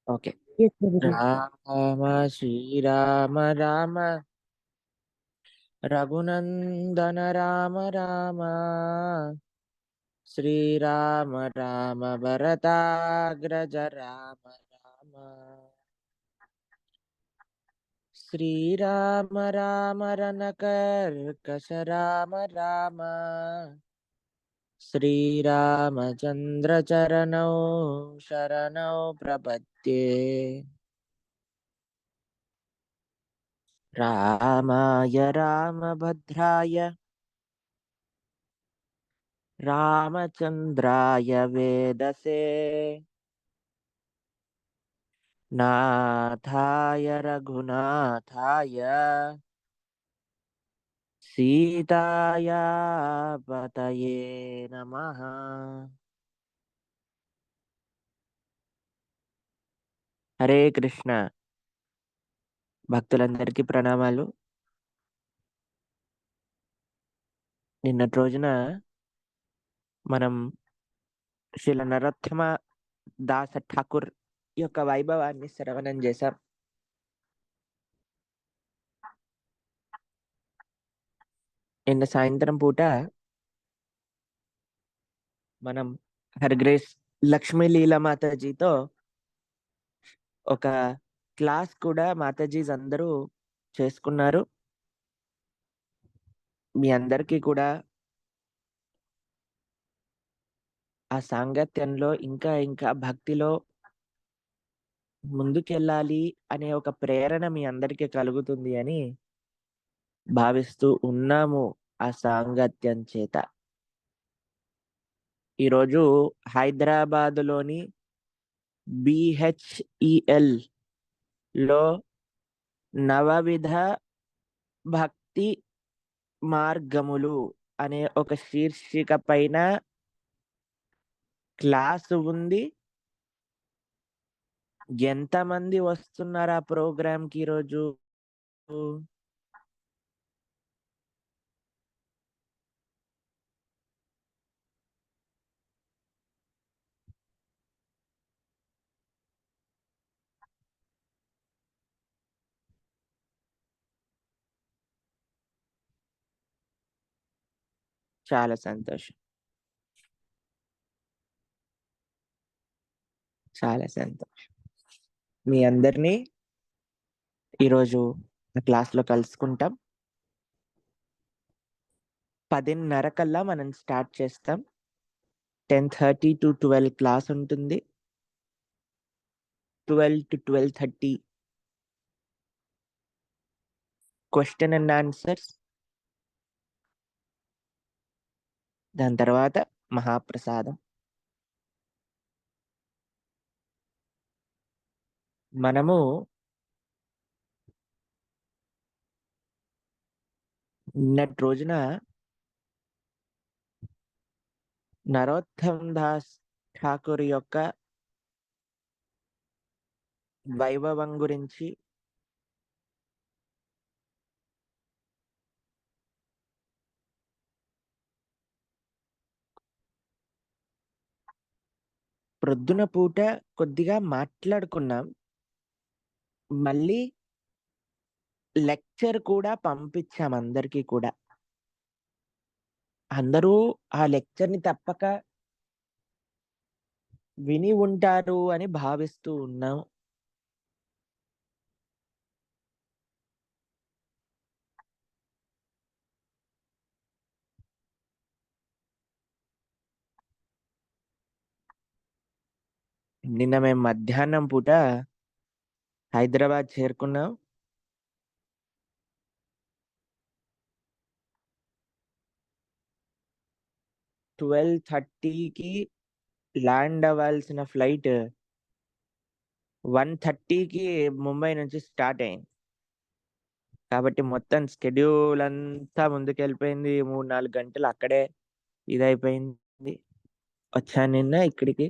Okay. Yes, Prabhuji. Rama Srirama Rama Raghunandana Rama Rama Srirama Rama భరతాగ్రజ రామ రామ శ్రీరామ రామ రణకర్కశ రామ రామ శ్రీరామచంద్ర చరణౌ శరణౌ ప్రపద్యే రామాయ రామభద్రాయ రామచంద్రాయ వేదసే నాథాయ రఘునాథాయ సీతాయ పతయే నమః. హరే కృష్ణ. భక్తులందరికీ ప్రణామాలు. నిన్నటి రోజున మనం శ్రీల నరోత్తమ దాస ఠాకూర్ యొక్క వైభవాన్ని శ్రవణం చేశాం. నిన్న సాయంత్రం పూట మనం హర్గ్రేస్ లక్ష్మీ లీలా మాతాజీతో ఒక క్లాస్ కూడా మాతాజీస్ అందరూ చేసుకున్నారు. మీ అందరికీ కూడా ఆ సాంగత్యంలో ఇంకా ఇంకా భక్తిలో ముందుకెళ్ళాలి అనే ఒక ప్రేరణ మీ అందరికీ కలుగుతుంది అని భావిస్తూ ఉన్నాము ఆ సాంగత్యం చేత. ఈరోజు హైదరాబాదులోని బిహెచ్ఈఎల్ లో నవవిధ భక్తి మార్గములు అనే ఒక శీర్షిక పైన క్లాసు ఉంది. ఎంతమంది వస్తున్నారు ఆ ప్రోగ్రామ్ కి ఈరోజు? చాలా సంతోషం. చాలా సంతోషం. మీ అందరినీ ఈరోజు క్లాస్లో కలుసుకుంటాం. 10:30 కల్లా మనం స్టార్ట్ చేస్తాం. 10:30 to 12 క్లాస్ ఉంటుంది. 12 to 12:30 క్వశ్చన్ అండ్ ఆన్సర్స్. దాని తర్వాత మహాప్రసాదం. మనము నిన్నటి రోజున నరోత్తమ్ దాస్ ఠాకూర్ యొక్క వైభవం గురించి, ప్రొద్దున పూట కొద్దిగా మాట్లాడుకున్నాం. మళ్ళీ లెక్చర్ కూడా పంపించాం అందరికీ కూడా. అందరూ ఆ లెక్చర్ని తప్పక విని ఉంటారు అని భావిస్తూ ఉన్నాం. నిన్న మేము మధ్యాహ్నం పూట హైదరాబాద్ చేరుకున్నాం. 12:30కి ల్యాండ్ అవ్వాల్సిన ఫ్లైట్ 1:30కి ముంబై నుంచి స్టార్ట్ అయింది. కాబట్టి మొత్తం షెడ్యూల్ అంతా ముందుకెళ్ళిపోయింది. 3-4 గంటలు అక్కడే ఇదైపోయింది. వచ్చాను నిన్న ఇక్కడికి.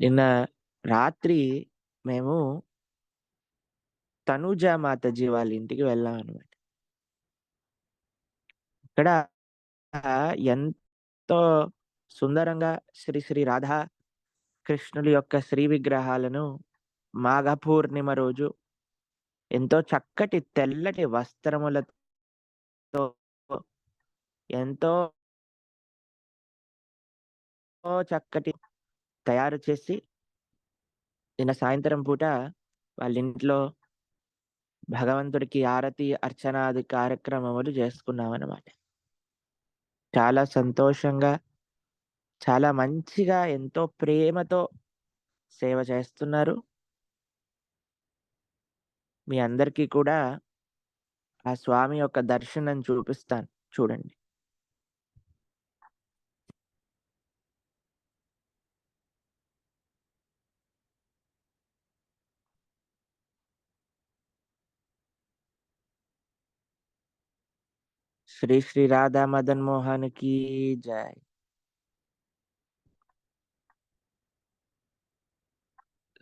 నిన్న రాత్రి మేము తనూజా మాతాజీ వాళ్ళ ఇంటికి వెళ్ళాం అనమాట. ఇక్కడ ఎంతో సుందరంగా శ్రీ శ్రీ రాధా కృష్ణుల యొక్క శ్రీ విగ్రహాలను మాఘ పూర్ణిమ రోజు ఎంతో చక్కటి తెల్లటి వస్త్రములతో ఎంతో చక్కటి తయారు చేసి నిన్న సాయంత్రం పూట వాళ్ళ ఇంట్లో భగవంతుడికి ఆరతి అర్చనాది కార్యక్రమములు చేసుకున్నామన్నమాట. చాలా సంతోషంగా, చాలా మంచిగా, ఎంతో ప్రేమతో సేవ చేస్తున్నారు. మీ అందరికీ కూడా ఆ స్వామి యొక్క దర్శనం చూపిస్తాను, చూడండి. శ్రీ శ్రీ రాధా మదన్ మోహన్ కి జై.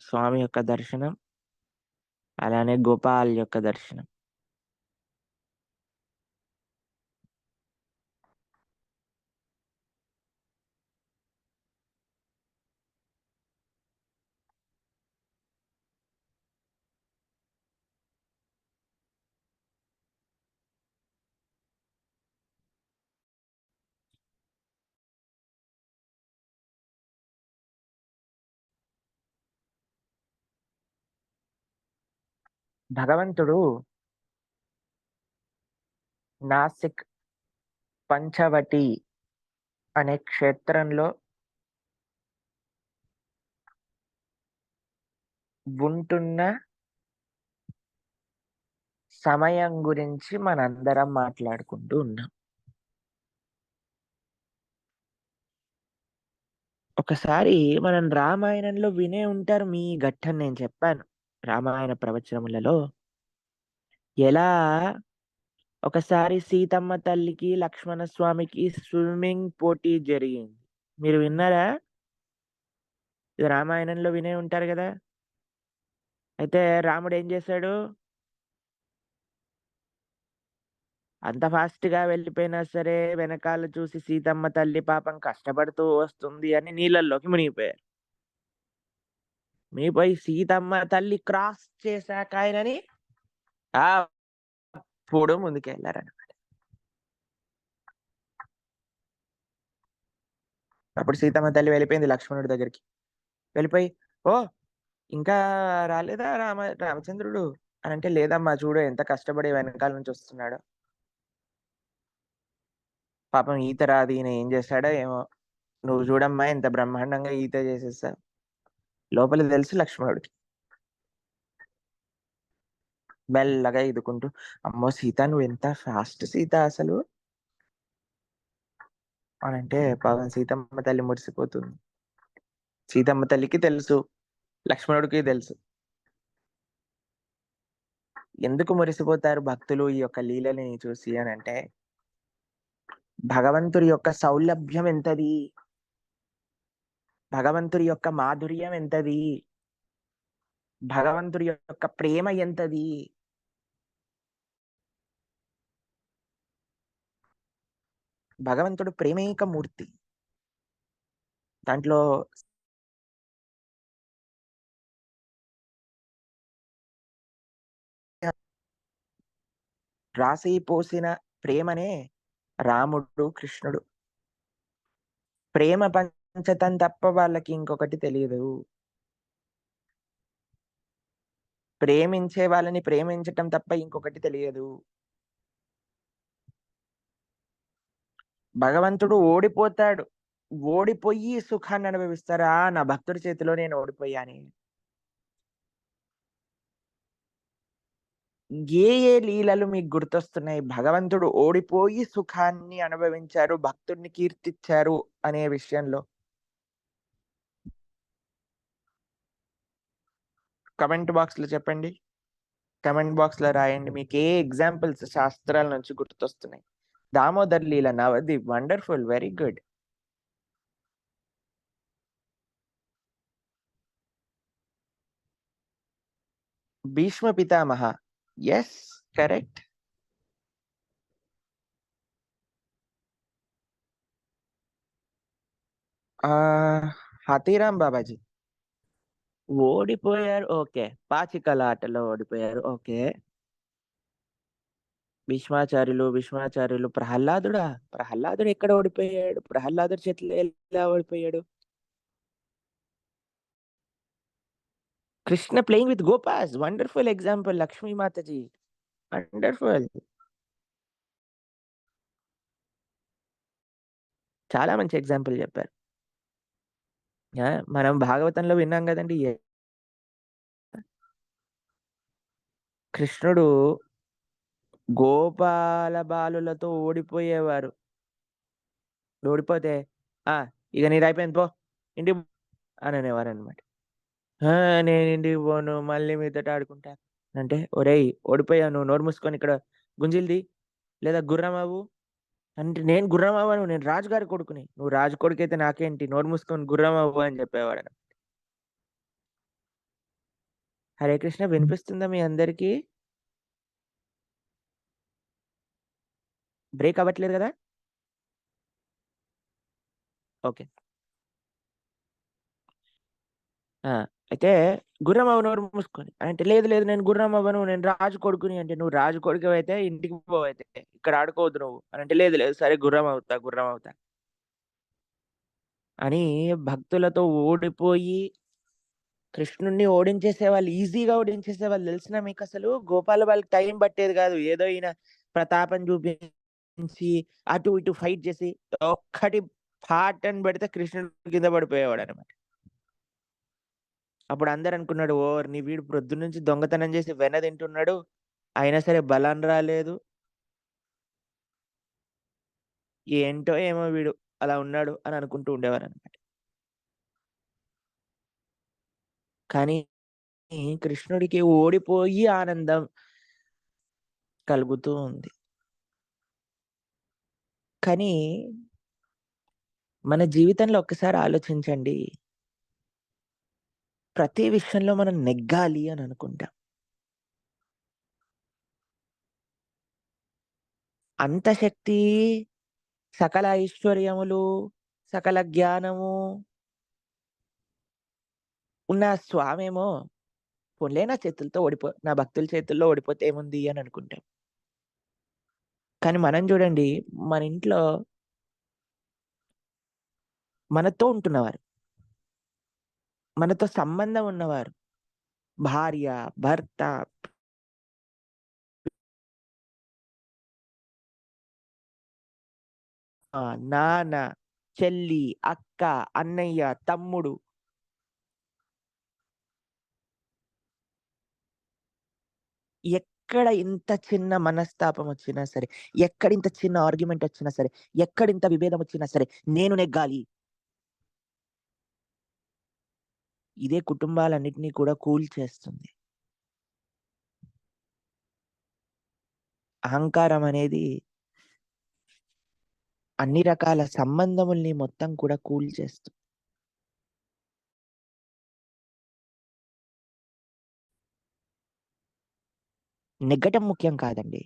స్వామి యొక్క దర్శనం, అలానే గోపాల్ యొక్క దర్శనం. భగవంతుడు నాసిక్ పంచవటి అనే క్షేత్రంలో ఉంటున్న సమయం గురించి మనందరం మాట్లాడుకుంటూ ఉన్నాం. ఒకసారి మనం రామాయణంలో వినే ఉంటారు, మీ ఘట్టం నేను చెప్పాను రామాయణ ప్రవచనములలో. ఎలా ఒకసారి సీతమ్మ తల్లికి లక్ష్మణ స్వామికి స్విమ్మింగ్ పోటీ జరిగింది. మీరు విన్నారా? ఇది రామాయణంలో వినే ఉంటారు కదా. అయితే రాముడు ఏం చేశాడు? అంత ఫాస్ట్ గా వెళ్ళిపోయినా సరే వెనకాల చూసి సీతమ్మ తల్లి పాపం కష్టపడుతూ వస్తుంది అని నీళ్ళల్లోకి మునిగిపోయారు. మునిగిపోయి సీతమ్మ తల్లి క్రాస్ చేశాక ఆయనని ఆ అప్పుడు ముందుకెళ్ళారనమాట. అప్పుడు సీతమ్మ తల్లి వెళ్ళిపోయింది లక్ష్మణుడి దగ్గరికి. వెళ్ళిపోయి, ఓ ఇంకా రాలేదా రామచంద్రుడు అని అంటే, లేదమ్మా చూడు ఎంత కష్టపడి వెనకాల నుంచి వస్తున్నాడో, పాపం ఈత రాదు, ఈయన ఏం చేశాడో ఏమో, నువ్వు చూడమ్మా ఎంత బ్రహ్మాండంగా ఈత చేసేసావు. లోపల తెలుసు లక్ష్మణుడికి. మెల్లగా ఈదుకుంటూ, అమ్మో సీత నువ్వు ఎంత ఫాస్ట్ సీత అసలు అని అంటే, పాపం సీతమ్మ తల్లి మురిసిపోతుంది. సీతమ్మ తల్లికి తెలుసు, లక్ష్మణుడికి తెలుసు. ఎందుకు మురిసిపోతారు భక్తులు ఈ యొక్క లీలని చూసి అని అంటే, భగవంతుడి యొక్క సౌలభ్యం ఎంతది, భగవంతుడి యొక్క మాధుర్యం ఎంతది, భగవంతుడి యొక్క ప్రేమ ఎంతది. భగవంతుడు ప్రేమేక మూర్తి. దాంట్లో రాసి పోసిన ప్రేమనే రాముడు కృష్ణుడు. ప్రేమ పంచతం తప్ప వాళ్ళకి ఇంకొకటి తెలియదు. ప్రేమించే వాళ్ళని ప్రేమించటం తప్ప ఇంకొకటి తెలియదు. భగవంతుడు ఓడిపోతాడు, ఓడిపోయి సుఖాన్ని అనుభవిస్తారా, నా భక్తుడి చేతిలో నేను ఓడిపోయాని. ఏ ఏ లీలలు మీకు గుర్తొస్తున్నాయి భగవంతుడు ఓడిపోయి సుఖాన్ని అనుభవించారు, భక్తుడిని కీర్తిచ్చారు అనే విషయంలో? కమెంట్ బాక్స్ లో చెప్పండి, కమెంట్ బాక్స్ లో రాయండి. మీకు ఏ ఎగ్జాంపుల్స్ శాస్త్రాల నుంచి గుర్తొస్తున్నాయి? దామోదర్ లీల నవది వండర్ఫుల్, వెరీ గుడ్. భీష్మ పితామహ, ఎస్ కరెక్ట్. హాతీరామ్ బాబాజీ. ఓడిపోయారు. ఓకే. పాచికల ఆటలో ఓడిపోయారు. ఓకే. భీష్మాచార్యులు ప్రహ్లాదుడా? ప్రహ్లాదుడు ఎక్కడ ఓడిపోయాడు? ప్రహ్లాదుడి చేతిలో ఎలా ఓడిపోయాడు? Krishna playing with gopas. Wonderful example Lakshmi Mataji. Wonderful. చాలా మంచి ఎగ్జాంపుల్ చెప్పారు. మనం భాగవతంలో విన్నాం గదండీ! కృష్ణుడు గోపాల బాలులతో ఓడిపోయేవారు. ఓడిపోతే, "ఆ! ఇగ నీదయిపోయింది పో. ఇంటికి" అని అనేవారనమాట. "ఆ! నేనింటికి పోను. మళ్ళీ మీతోటి ఆడుకుంటా." అంటే, "ఒరేయ్! ఓడిపోయావు. నువ్వు నోరు మూసుకొని ఇక్కడ గుంజీలు తీ. లేదా గుర్రం అవ్వు." అంటే, "నేను గుర్రం అవ్వను. నేను రాజుగారి కొడుకుని." "నువ్వు రాజు కొడుకైతే నాకేంటి? నోరు మూసుకొని గుర్రం అవ్వు" అని చెప్పేవాడు. హరే కృష్ణ వినిపిస్తుందా మీ అందరికీ? బ్రేక్ అవ్వట్లేదు గదా? ఓకే. ఆ! అయితే గుర్రం అవ్వు నోరు మూసుకొని. అంటే లేదు లేదు నేను గుర్రం అవ్వను. నేను రాజు కొడుకుని అంటే, "నువ్వు రాజు కొడుకువైతే ఇంటికి పోవయితే. ఇక్కడ ఆడుకోవద్దు నువ్వు" అనంటే, "లేదు లేదు సరే గుర్రం అవుతా, గుర్రం అవుతా" అని భక్తులతో ఓడిపోయి కృష్ణుడిని ఓడించేసేవాళ్ళు. ఈజీగా ఓడించేసేవాళ్ళు తెలుసునా మీకసలు? గోపాల వాళ్ళకి టైం పట్టేది గాదు. ఏదో ఈయన ప్రతాపం చూపించి అటు ఇటు ఫైట్ చేసి ఒక్కటి ఫాట్ అని పెడితే కృష్ణుడు కింద పడిపోయేవాడనమాట. అప్పుడు అందరనుకున్నాడు, ఓరిని వీడు ప్రొద్దున్నుంచి దొంగతనం చేసి వెన్న తింటున్నాడు. అయినా సరే బలం రాలేదు. ఏంటో ఏమో వీడు అలా ఉన్నాడు అని అనుకుంటూ ఉండేవారనమాట. కానీ కృష్ణుడికి ఓడిపోయి ఆనందం కలుగుతూ ఉంది. కానీ మన జీవితంలో ఒక్కసారి ఆలోచించండి. ప్రతి విషయంలో మనం నెగ్గాలి అని అనుకుంటాం. అంత శక్తి, సకల ఐశ్వర్యములు, సకల జ్ఞానము ఉన్న స్వామేమో పోన్లే నా భక్తుల చేతుల్లో ఓడిపోతే ఏముంది అని అనుకుంటాం. కానీ మనం చూడండి మన ఇంట్లో మనతో ఉంటున్నవారు, మనతో సంబంధం ఉన్నవారు భార్య, భర్త, నాన్న, చెల్లి, అక్క, అన్నయ్య, తమ్ముడు ఎక్కడ ఇంత చిన్న మనస్తాపం వచ్చినా సరే, ఎక్కడ ఇంత చిన్న ఆర్గ్యుమెంట్ వచ్చినా సరే, ఎక్కడ ఇంత విభేదం వచ్చినా సరే, నేను నెగ్గాలి. ఇదే కుటుంబాలన్నిటిని కూడా కూల్చేస్తుంది. అహంకారం అనేది అన్ని రకాల సంబంధముల్ని మొత్తం కూడా కూల్చేస్తుంది. నెగ్గటం ముఖ్యం కాదండి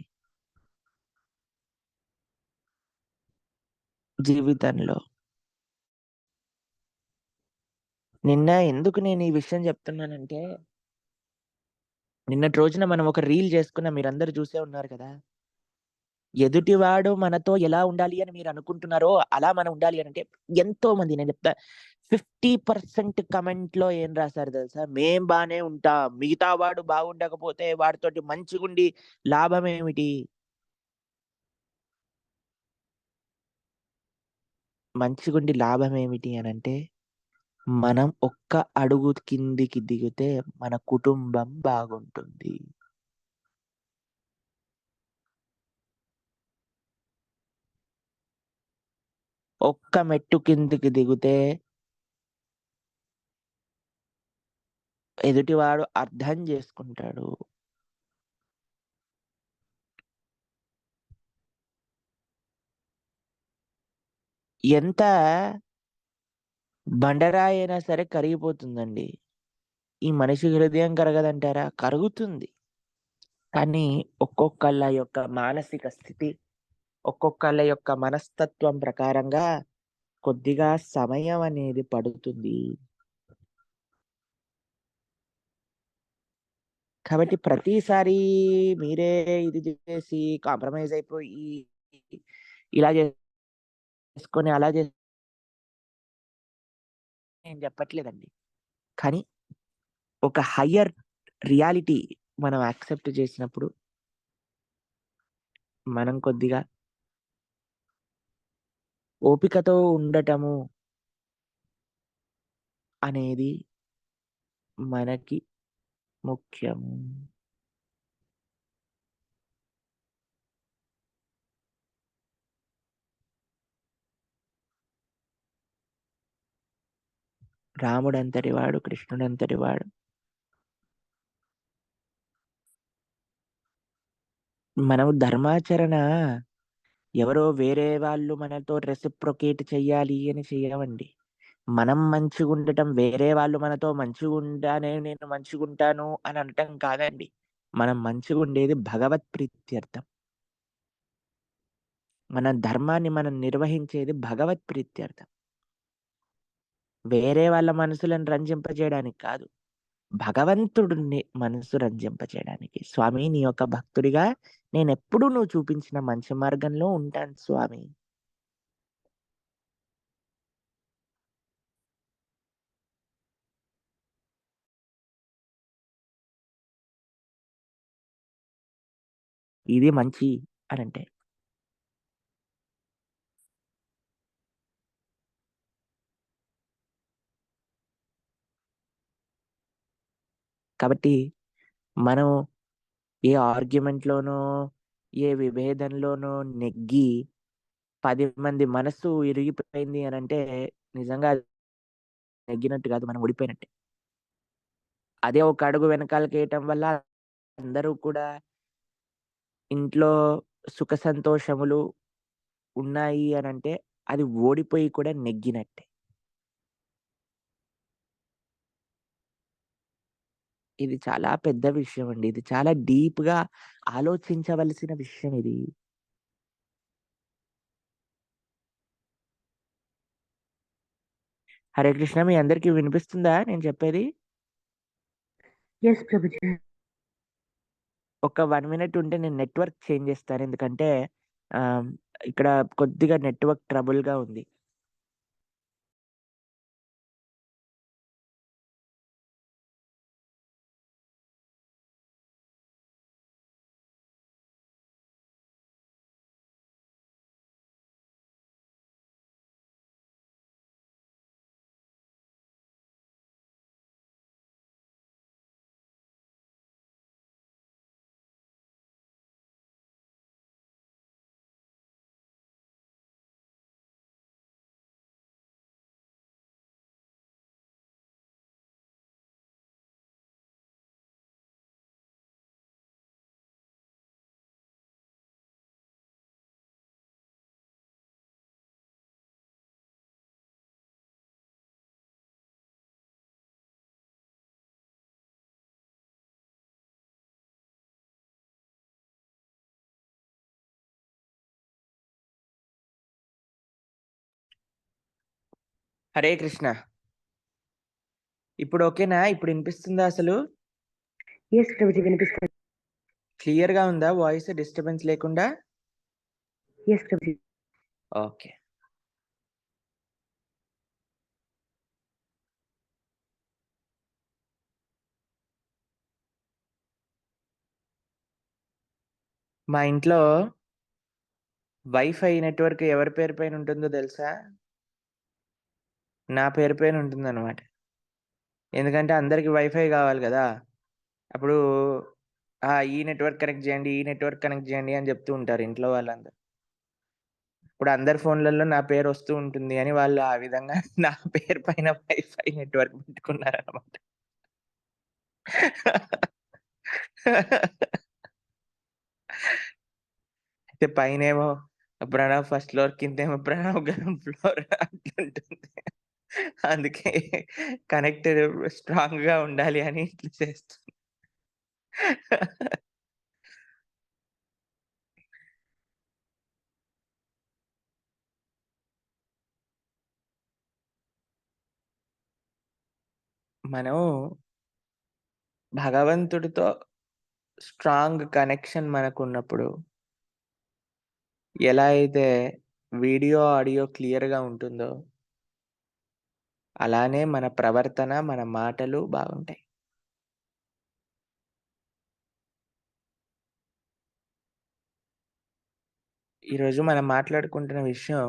జీవితంలో. ఎందుకు నేను ఈ విషయం చెప్తున్నానంటే, నిన్నటి రోజున మనం ఒక రీల్ చేసుకున్నాం మీరందరూ చూసే ఉన్నారు కదా! ఎదుటివాడు మనతో ఎలా ఉండాలి అని మీరనుకుంటున్నారో, అలా మనం ఉండాలి అనంటే ఎంతోమంది నేను చెప్తా 50% కమెంట్‌లో ఏం రాసారో తెలుసా? "మేం బానే ఉంటాం. మిగతా వాడు బాగుండకపోతే వాడితోటి మంచిగుండి లాభమేమిటి?" మంచిగుండి లాభమేమిటి అనంటే, మనం ఒక్క అడుగు కిందికి దిగితే మన కుటుంబం బాగుంటుంది. ఒక్క మెట్టు కిందికి దిగితే ఎదుటివాడు అర్థం జేసుకుంటాడు. ఎంత బండరాయైనా సరే కరిగిపోతుందండి. ఈ మనిషి హృదయం కరగదంటారా? కరుగుతుంది. కానీ ఒక్కొక్కళ్ళ యొక్క మానసిక స్థితి, ఒక్కొక్కళ్ళ యొక్క మనస్తత్వం ప్రకారంగా కొద్దిగా సమయం అనేది పడుతుంది. కాబట్టి ప్రతిసారి మీరే ఇది చేసి కాంప్రమైజ్ అయిపోయి ఇలా చేసుకొని అలా చేసి నేను చెప్పట్లేదండి. కానీ ఒక హయ్యర్ రియాలిటీ మనం యాక్సెప్ట్ చేసినప్పుడు మనం కొద్దిగా ఓపికతో ఉండటము అనేది మనకి ముఖ్యము. రాముడంతటి వాడు, కృష్ణుడంతటి వాడు. మనం ధర్మాచరణ ఎవరో వేరే వాళ్ళు మనతో రెసిప్రొకేట్ చెయ్యాలి అని చెయ్యమండి. మనం మంచిగుండటం వేరే వాళ్ళు మనతో మంచిగుండానే నేను మంచిగుంటాను అని అనటం కాదండి. మనం మంచిగుండేది భగవత్ ప్రీత్యర్థం. మన ధర్మాన్ని మనం నిర్వహించేది భగవత్ ప్రీత్యర్థం. వేరే వాళ్ళ మనసులను రంజింపజేయడానికి కాదు. భగవంతుడిని మనసు రంజింపజేయడానికి. స్వామి నీ యొక్క భక్తుడిగా నేనెప్పుడూ నువ్వు చూపించిన మంచి మార్గంలో ఉంటాను స్వామి. ఇది మంచి అనంటే. కాబట్టి మనం ఏ ఆర్గ్యుమెంట్‌లోనో, ఏ విభేదంలోనో నెగ్గి 10 మంది మనస్సు ఇరిగిపోయింది అనంటే నిజంగా అది నెగ్గినట్టు కాదు. మనం ఓడిపోయినట్టే. అదే ఒక అడుగు వెనకాలకేయటం వల్ల అందరూ కూడా ఇంట్లో సుఖ సంతోషములు ఉన్నాయి అనంటే అది ఓడిపోయి కూడా నెగ్గినట్టే. ఇది చాలా పెద్ద విషయం అండి. ఇది చాలా డీప్‌గా ఆలోచించవలసిన విషయం ఇది. హరే కృష్ణ మీ అందరికి వినిపిస్తుందా నేను చెప్పేది? యెస్ ప్రభుజీ. ఒక 1 మినిట్ ఉంటే నేను నెట్వర్క్ చేంజ్ చేస్తాను. ఎందుకంటే ఆహ్, ఇక్కడ కొద్దిగా నెట్వర్క్ ట్రబుల్‌గా ఉంది. హరే కృష్ణ. ఇప్పుడు ఓకేనా? ఇప్పుడు ఇనిపిస్తుందా అసలు? యెస్ ప్రభుజీ వినిపిస్తుంది. క్లియర్‌గా ఉందా వాయిస్ డిస్టర్బెన్స్ లేకుండా? యెస్ ప్రభుజీ. ఓకే. మా ఇంట్లో వైఫై నెట్వర్క్ ఎవరి పేరు పైన ఉంటుందో తెలుసా? నా పేరు పైన ఉంటుందన్నమాట. ఎందుకంటే అందరికి వైఫై కావాలి గదా! అప్పుడు ఈ నెట్వర్క్ కనెక్ట్ జేయండి, ఈ నెట్వర్క్ కనెక్ట్ జేయండి అని జెప్తూ ఉంటారు ఇంట్లో వాళ్ళందరూ. ఇప్పుడు అందరి ఫోన్‌లలో నా పేరొస్తూ ఉంటుంది అని వాళ్ళు ఆ విధంగా నా పేరు పైన వైఫై నెట్వర్క్ పెట్టుకున్నారన్నమాట. అయితే పైనేమో ప్రణవ్ ఫస్ట్ ఫ్లోర్, కిందేమో ప్రణవ్ గ్రౌండ్ ఫ్లోర్ అట్లుంటుంది. అందుకే కనెక్టెడ్ స్ట్రాంగ్‌గా ఉండాలి అని ఇట్లా చేస్తున్నా. మనం భగవంతుడితో స్ట్రాంగ్ కనెక్షన్ మనకున్నప్పుడు ఎలా అయితే వీడియో, ఆడియో క్లియర్‌గా ఉంటుందో, అలానే మన ప్రవర్తన, మన మాటలు బాగుంటాయి. ఈరోజు మనం మాట్లాడుకుంటున్న విషయం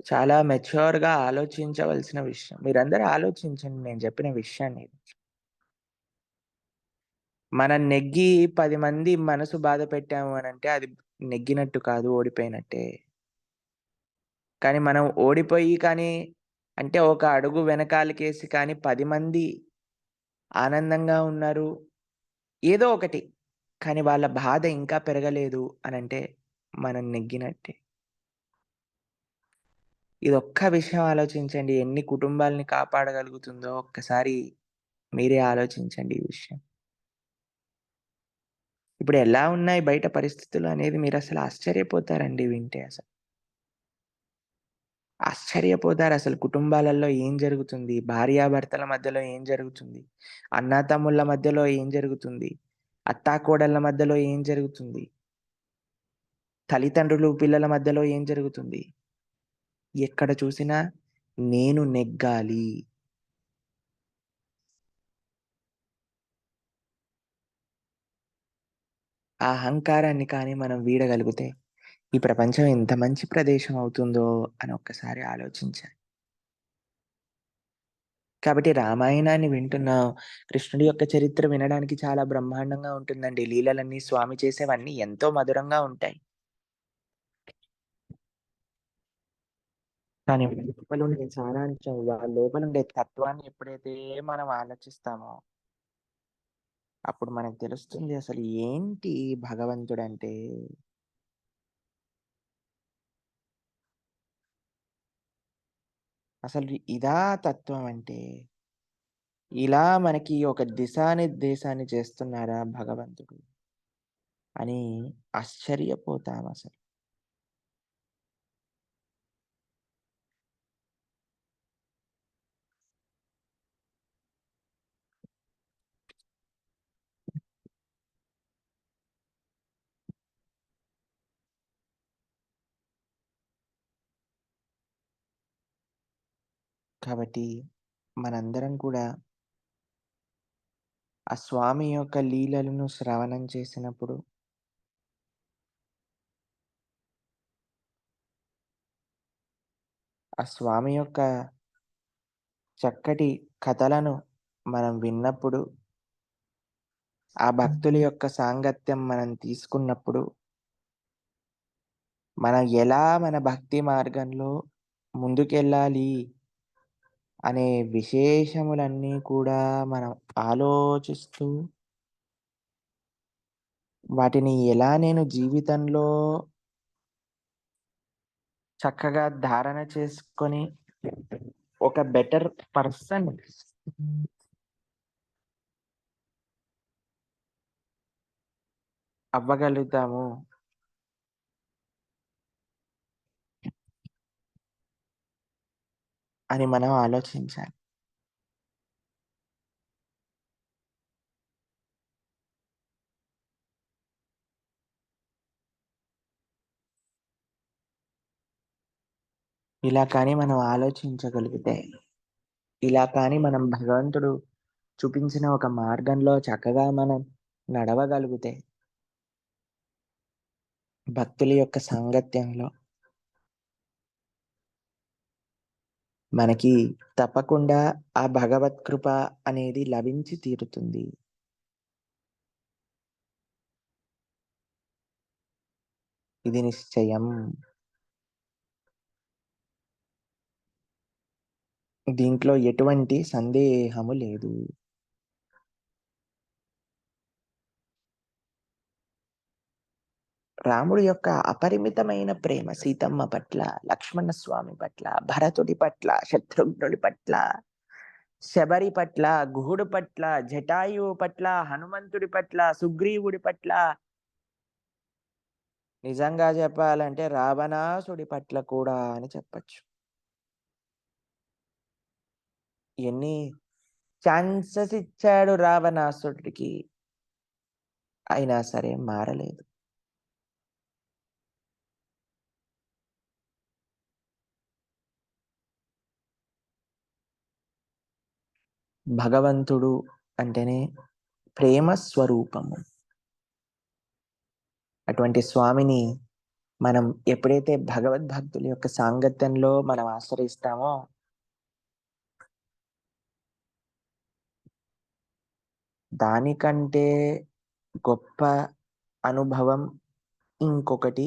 చాలా మెచ్యూర్‌గా ఆలోచించవలసిన విషయం. మీరందరూ ఆలోచించండి నేను చెప్పిన విషయాన్ని. మనం నెగ్గి 10 మంది మనసు బాధ పెట్టాము అనంటే అది నెగ్గినట్టు కాదు, ఓడిపోయినట్టే. కానీ మనం ఓడిపోయి కానీ అంటే ఒక అడుగు వెనకాలకేసి కానీ 10 మంది ఆనందంగా ఉన్నారు. ఏదో ఒకటి. కానీ వాళ్ళ బాధ ఇంకా పెరగలేదు అనంటే మనం నెగ్గినట్టే. ఇదొక్క విషయం ఆలోచించండి. ఎన్ని కుటుంబాల్ని కాపాడగలుగుతుందో ఒక్కసారి మీరే ఆలోచించండి ఈ విషయం. ఇప్పుడు ఎలా ఉన్నాయి బయట పరిస్థితులు అనేది మీరసలు ఆశ్చర్యపోతారండి వింటే అసలు. ఆశ్చర్యపోతారసలు కుటుంబాలలో ఏం జరుగుతుంది? భార్యాభర్తల మధ్యలో ఏం జరుగుతుంది? అన్నాతమ్ముళ్ళ మధ్యలో ఏం జరుగుతుంది? అత్తాకోడళ్ళ మధ్యలో ఏం జరుగుతుంది? తల్లిదండ్రులు, పిల్లల మధ్యలో ఏం జరుగుతుంది? ఎక్కడ చూసినా నేను నెగ్గాలి. ఆ అహంకారాన్ని కానీ మనం వీడగలిగితే, ఈ ప్రపంచం ఎంత మంచి ప్రదేశం అవుతుందో అని ఒక్కసారి ఆలోచించాలి. కాబట్టి రామాయణాన్ని వింటున్నాం. కృష్ణుడి యొక్క చరిత్ర వినడానికి చాలా బ్రహ్మాండంగా ఉంటుందండి. లీలలన్నీ స్వామి చేసేవన్నీ ఎంతో మధురంగా ఉంటాయి. కానీ లోపలుండే సారాంశం, లోపలుండే తత్వాన్ని ఎప్పుడైతే మనం ఆలోచిస్తామో, అప్పుడు మనకు తెలుస్తుంది అసలు ఏంటి భగవంతుడంటే. అసలు ఇదా తత్వం అంటే. ఇలా మనకి ఒక దిశానిర్దేశాన్ని చేస్తున్నారా భగవంతుడు అని ఆశ్చర్యపోతామసలు. కాబట్టి మనందరం కూడా ఆ స్వామి యొక్క లీలలను శ్రవణం చేసినప్పుడు, ఆ స్వామి యొక్క చక్కటి కథలను మనం విన్నప్పుడు, ఆ భక్తుల యొక్క సాంగత్యం మనం తీసుకున్నప్పుడు, మనం ఎలా మన భక్తి మార్గంలో ముందుకెళ్ళాలి అనే విశేషములన్నీ కూడా మనం ఆలోచిస్తూ, వాటిని ఎలా నేను జీవితంలో చక్కగా ధారణ చేసుకొని, ఒక బెటర్ పర్సన్ అవ్వగలుగుతాము అని మనం ఆలోచించాలి. ఇలా కానీ మనం ఆలోచించగలిగితే, ఇలా కానీ మనం భగవంతుడు చూపించిన ఒక మార్గంలో చక్కగా మనం నడవగలిగితే, భక్తుల యొక్క సాంగత్యంలో మనకి తప్పకుండా ఆ భగవత్ కృప అనేది లభించి తీరుతుంది. ఇది నిశ్చయం. దీంట్లో ఎటువంటి సందేహము లేదు. రాముడి యొక్క అపరిమితమైన ప్రేమ సీతమ్మ పట్ల, లక్ష్మణ స్వామి పట్ల, భరతుడి పట్ల, శత్రుఘ్నుడి పట్ల, శబరి పట్ల, గుహుడు పట్ల, జటాయువు పట్ల, హనుమంతుడి పట్ల, సుగ్రీవుడి పట్ల, నిజంగా చెప్పాలంటే రావణాసుడి పట్ల కూడా అని చెప్పొచ్చు. ఎన్ని ఛాన్సెస్ ఇచ్చాడు రావణాసుడికి. అయినా సరే మారలేదు. భగవంతుడు అంటేనే ప్రేమ స్వరూపము. అటువంటి స్వామిని మనం ఎప్పుడైతే భగవద్భక్తుల యొక్క సాంగత్యంలో మనం ఆశ్రయిస్తామో దానికంటే గొప్ప అనుభవం ఇంకొకటి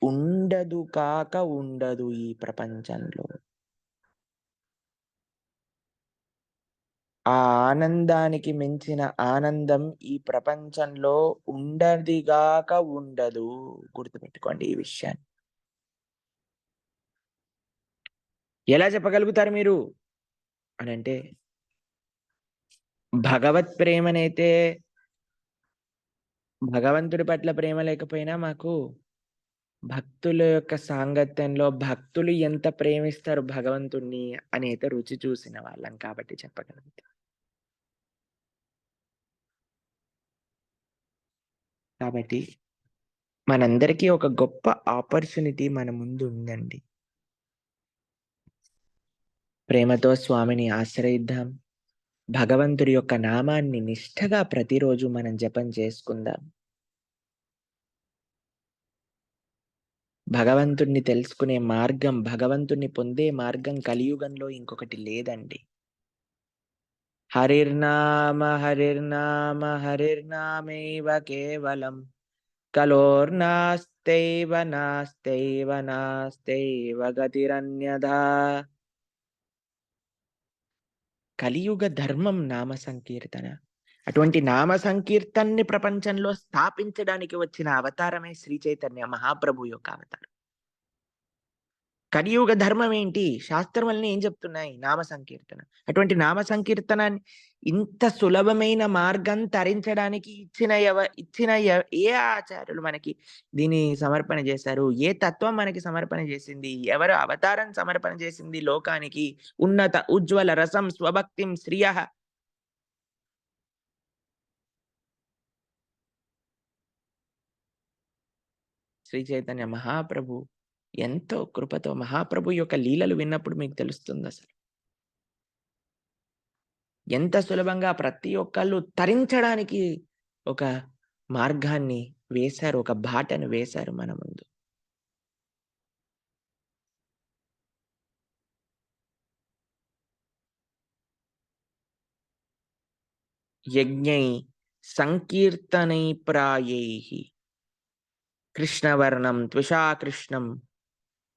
ఉండదు కాక ఉండదు ఈ ప్రపంచంలో. ఆ ఆనందానికి మించిన ఆనందం ఈ ప్రపంచంలో ఉండదిగాక ఉండదు. గుర్తుపెట్టుకోండి ఈ విషయాన్ని. ఎలా చెప్పగలుగుతారు మీరు అనంటే, భగవత్ ప్రేమనైతే భగవంతుడి పట్ల ప్రేమ లేకపోయినా మాకు భక్తుల యొక్క సాంగత్యంలో భక్తులు ఎంత ప్రేమిస్తారు భగవంతుణ్ణి అనైతే రుచి చూసిన వాళ్ళం కాబట్టి చెప్పగలుగుతాం. కాబట్టి మనందరికీ ఒక గొప్ప ఆపర్చునిటీ మన ముందు ఉందండి. ప్రేమతో స్వామిని ఆశ్రయిద్దాం. భగవంతుడి యొక్క నామాన్ని నిష్ఠగా ప్రతిరోజు మనం జపం చేసుకుందాం. భగవంతుడిని తెలుసుకునే మార్గం, భగవంతుడిని పొందే మార్గం కలియుగంలో ఇంకొకటి లేదండి. హరిర్నామ హరిర్నామ హరిర్నామైవ కేవలం కలోర్నాస్తైవ నాస్తైవ నాస్తైవ గతిరన్యథా. కలియుగ ధర్మం నామ సంకీర్తన. అటువంటి నామ సంకీర్తన్ని ప్రపంచంలో స్థాపించడానికి వచ్చిన అవతారమే శ్రీ చైతన్య మహాప్రభు యొక్క అవతారం. కలియుగ ధర్మం ఏంటి? శాస్త్రములన్నీ ఏం చెప్తున్నాయి? నామ సంకీర్తన. అటువంటి నామ సంకీర్తన ఇంత సులభమైన మార్గం తరించడానికి ఇచ్చిన ఏ ఆచార్యులు మనకి దీని సమర్పణ చేశారు? ఏ తత్వం మనకి సమర్పణ చేసింది? ఎవరు అవతారం సమర్పణ చేసింది లోకానికి? ఉన్నత ఉజ్వల రసం స్వభక్తిం శ్రియ. శ్రీ చైతన్య మహాప్రభు ఎంతో కృపతో. మహాప్రభు యొక్క లీలలు విన్నప్పుడు మీకు తెలుస్తుంది అసలు ఎంత సులభంగా ప్రతి ఒక్కళ్ళు తరించడానికి ఒక మార్గాన్ని వేశారు, ఒక బాటను వేశారు మన ముందు. యజ్ఞై సంకీర్తనై ప్రాయైః కృష్ణవర్ణం త్విషాకృష్ణం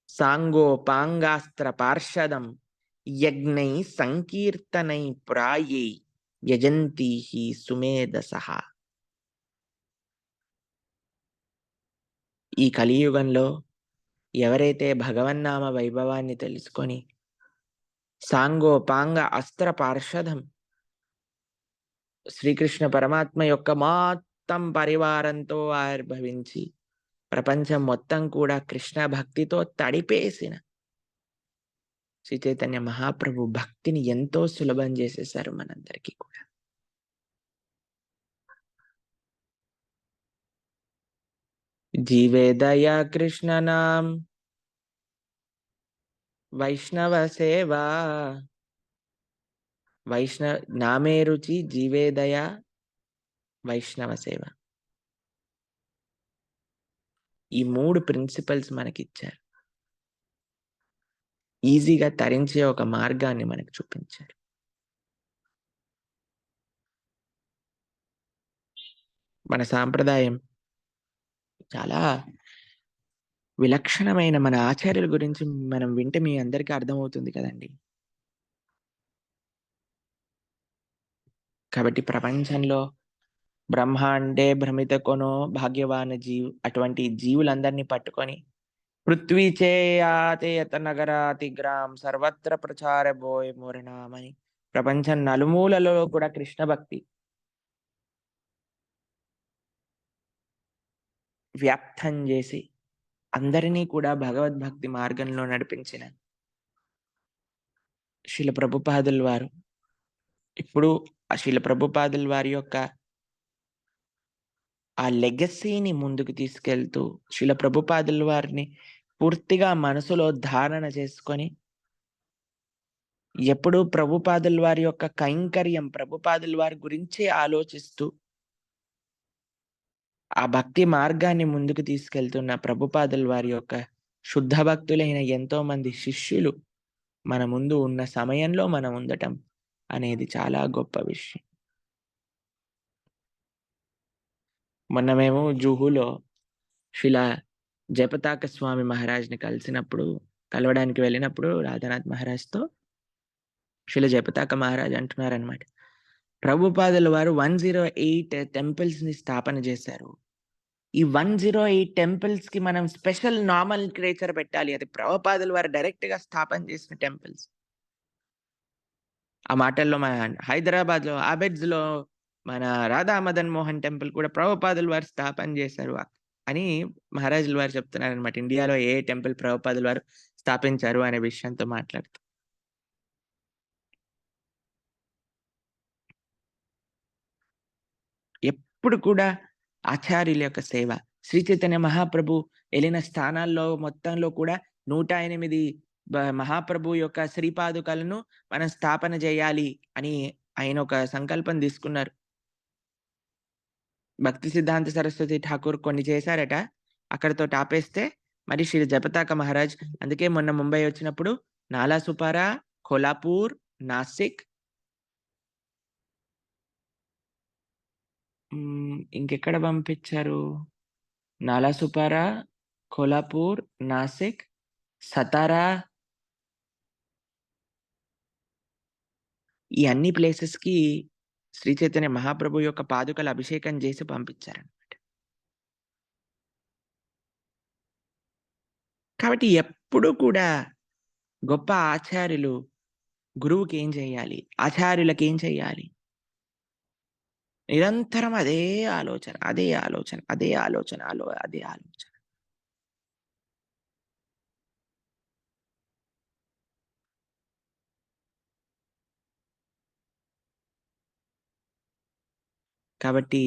సాంగోపాంగాస్త్ర పార్షదం యజ్ఞై సంకీర్తనై ప్రాయై యజంతీః సుమేధసః. ఈ కలియుగంలో ఎవరైతే భగవన్నామ వైభవాన్ని తెలుసుకొని సాంగోపాంగ అస్త్ర పార్షదం శ్రీకృష్ణ పరమాత్మ యొక్క మొత్తం పరివారంతో ఆవిర్భవించి ప్రపంచం మొత్తం కూడా కృష్ణ భక్తితో తడిపేసిన శ్రీ చైతన్య మహాప్రభు భక్తిని ఎంతో సులభం చేసేశారు మనందరికీ కూడా. జీవేదయ కృష్ణ నాం వైష్ణవ సేవా నామే రుచి జీవేదయ వైష్ణవ సేవ. ఈ 3 ప్రిన్సిపల్స్ మనకిచ్చారు. ఈజీగా తరించే ఒక మార్గాన్ని మనకు చూపించారు. మన సాంప్రదాయం చాలా విలక్షణమైన మన ఆచార్యుల గురించి మనం వింటే మీ అందరికీ అర్థమవుతుంది కదండి. కాబట్టి ప్రపంచంలో బ్రహ్మాండే భ్రమిత కొనో భాగ్యవాన అటువంటి జీవులందరినీ పట్టుకొని పృథ్వీ చేయాతేయత నగరాతి గ్రామ్ సర్వత్ర ప్రచార బోయ్ మోరనామని ప్రపంచం నలుమూలలో కూడా కృష్ణ భక్తి వ్యాప్తం చేసి అందరినీ కూడా భగవద్భక్తి మార్గంలో నడిపించిన శీల ప్రభుపాదుల వారు ఇప్పుడు ఆ శీల ప్రభుపాదుల వారి యొక్క ఆ లెగసీని ముందుకు తీసుకెళ్తూ శ్రీల ప్రభుపాదుల వారిని పూర్తిగా మనసులో ధారణ చేసుకొని ఎప్పుడూ ప్రభుపాదుల వారి యొక్క కైంకర్యం, ప్రభుపాదుల వారి గురించే ఆలోచిస్తూ ఆ భక్తి మార్గాన్ని ముందుకు తీసుకెళ్తున్న ప్రభుపాదుల వారి యొక్క శుద్ధ భక్తులైన ఎంతోమంది శిష్యులు మన ముందు ఉన్న సమయంలో మనం ఉండటం అనేది చాలా గొప్ప విషయం. మొన్న మేము జుహులో శ్రీల జయపతాక స్వామి మహారాజ్‌ని కలవడానికి వెళ్ళినప్పుడు రాధానాథ్ మహారాజ్‌తో శ్రీల జయపతాక మహారాజ్ అంటున్నారనమాట. ప్రభుపాదుల వారు 108 టెంపుల్స్‌ని స్థాపన చేశారు. ఈ 108 టెంపుల్స్‌కి మనం స్పెషల్ నామన్‌క్లేచర్ పెట్టాలి. అది ప్రభుపాదుల వారు డైరెక్ట్‌గా స్థాపన చేసిన టెంపుల్స్. ఆ మాటల్లో మన హైదరాబాద్‌లో ఆబెడ్స్‌లో మన రాధా మదన్ మోహన్ టెంపుల్ కూడా ప్రభుపాదుల వారు స్థాపన చేశారు అని మహారాజుల వారు చెప్తున్నారనమాట. ఇండియాలో ఏ టెంపుల్ ప్రభుపాదుల వారు స్థాపించారు అనే విషయంతో మాట్లాడుతూ. ఎప్పుడు కూడా ఆచార్యుల యొక్క సేవ. శ్రీ చైతన్య మహాప్రభు ఎళ్ళిన స్థానాల్లో మొత్తంలో కూడా 108 మహాప్రభు యొక్క శ్రీపాదుకలను మనం స్థాపన చేయాలి అని ఆయన ఒక సంకల్పం తీసుకున్నారు. భక్తి సిద్ధాంత సరస్వతి ఠాకూర్ కొన్ని చేశారట. అక్కడితోటి ఆపేస్తే మరి శ్రీ జపతాక మహారాజ్ అందుకే మొన్న ముంబై వచ్చినప్పుడు నాలాసుపారా, కొల్హాపూర్, నాసిక్ ఇంకెక్కడ పంపించారు? నాలాసుపారా, కొల్హాపూర్, నాసిక్, సతారా ఈ అన్ని ప్లేసెస్‌కి శ్రీ చైతన్య మహాప్రభు యొక్క పాదుకల అభిషేకం చేసి పంపించారనమాట. కాబట్టి ఎప్పుడు కూడా గొప్ప ఆచార్యులు గురువుకేం చేయాలి? ఆచార్యులకేం చేయాలి? నిరంతరం అదే ఆలోచన, అదే ఆలోచన, అదే ఆలోచన, అదే ఆలోచన. కాబట్టి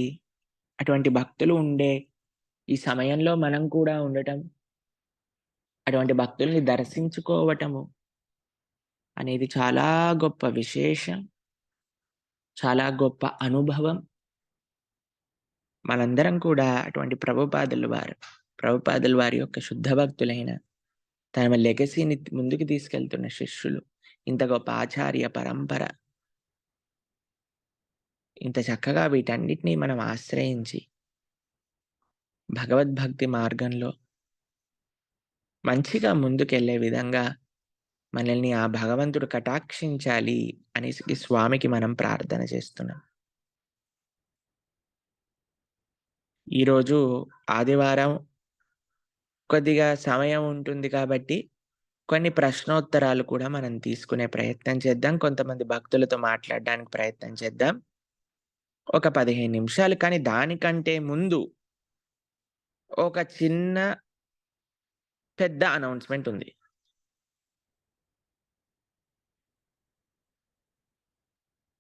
అటువంటి భక్తులు ఉండే ఈ సమయంలో మనం కూడా ఉండటం, అటువంటి భక్తుల్ని దర్శించుకోవటము అనేది చాలా గొప్ప విశేషం. చాలా గొప్ప అనుభవం. మనందరం కూడా అటువంటి ప్రభుపాదుల వారి యొక్క శుద్ధ భక్తులైన తమ లెగసీని ముందుకు తీసుకెళ్తున్న శిష్యులు. ఇంత గొప్ప ఆచార్య పరంపర. ఇంత చక్కగా వీటన్నిటిని మనం ఆశ్రయించి భగవద్భక్తి మార్గంలో మంచిగా ముందుకెళ్ళే విధంగా మనల్ని ఆ భగవంతుడు కటాక్షించాలి అనేసి స్వామికి మనం ప్రార్థన చేస్తున్నాం. ఈరోజు ఆదివారం కొద్దిగా సమయం ఉంటుంది కాబట్టి కొన్ని ప్రశ్నోత్తరాలు కూడా మనం తీసుకునే ప్రయత్నం చేద్దాం. కొంతమంది భక్తులతో మాట్లాడడానికి ప్రయత్నం చేద్దాం. ఒక 15 నిమిషాలు. కానీ దానికంటే ముందు ఒక చిన్న పెద్ద అనౌన్స్‌మెంట్ ఉంది.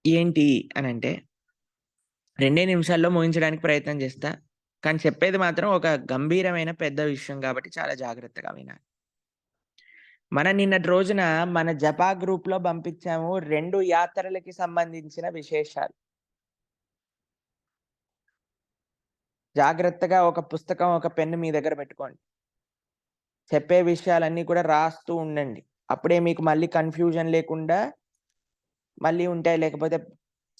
ఏంటి అనంటే 2 నిమిషాల్లో ముగించడానికి ప్రయత్నం చేస్తా. కానీ చెప్పేది మాత్రం ఒక గంభీరమైన పెద్ద విషయం కాబట్టి చాలా జాగ్రత్తగా వినాలి. మనం నిన్నటి రోజున మన జపా గ్రూప్‌లో పంపించాము 2 యాత్రలకి సంబంధించిన విశేషాలు. జాగ్రత్తగా ఒక పుస్తకం, ఒక పెన్ను మీ దగ్గర పెట్టుకోండి. చెప్పే విషయాలన్నీ కూడా రాస్తూ ఉండండి. అప్పుడే మీకు మళ్ళీ కన్‌ఫ్యూజన్ లేకుండా మళ్ళీ ఉంటాయి. లేకపోతే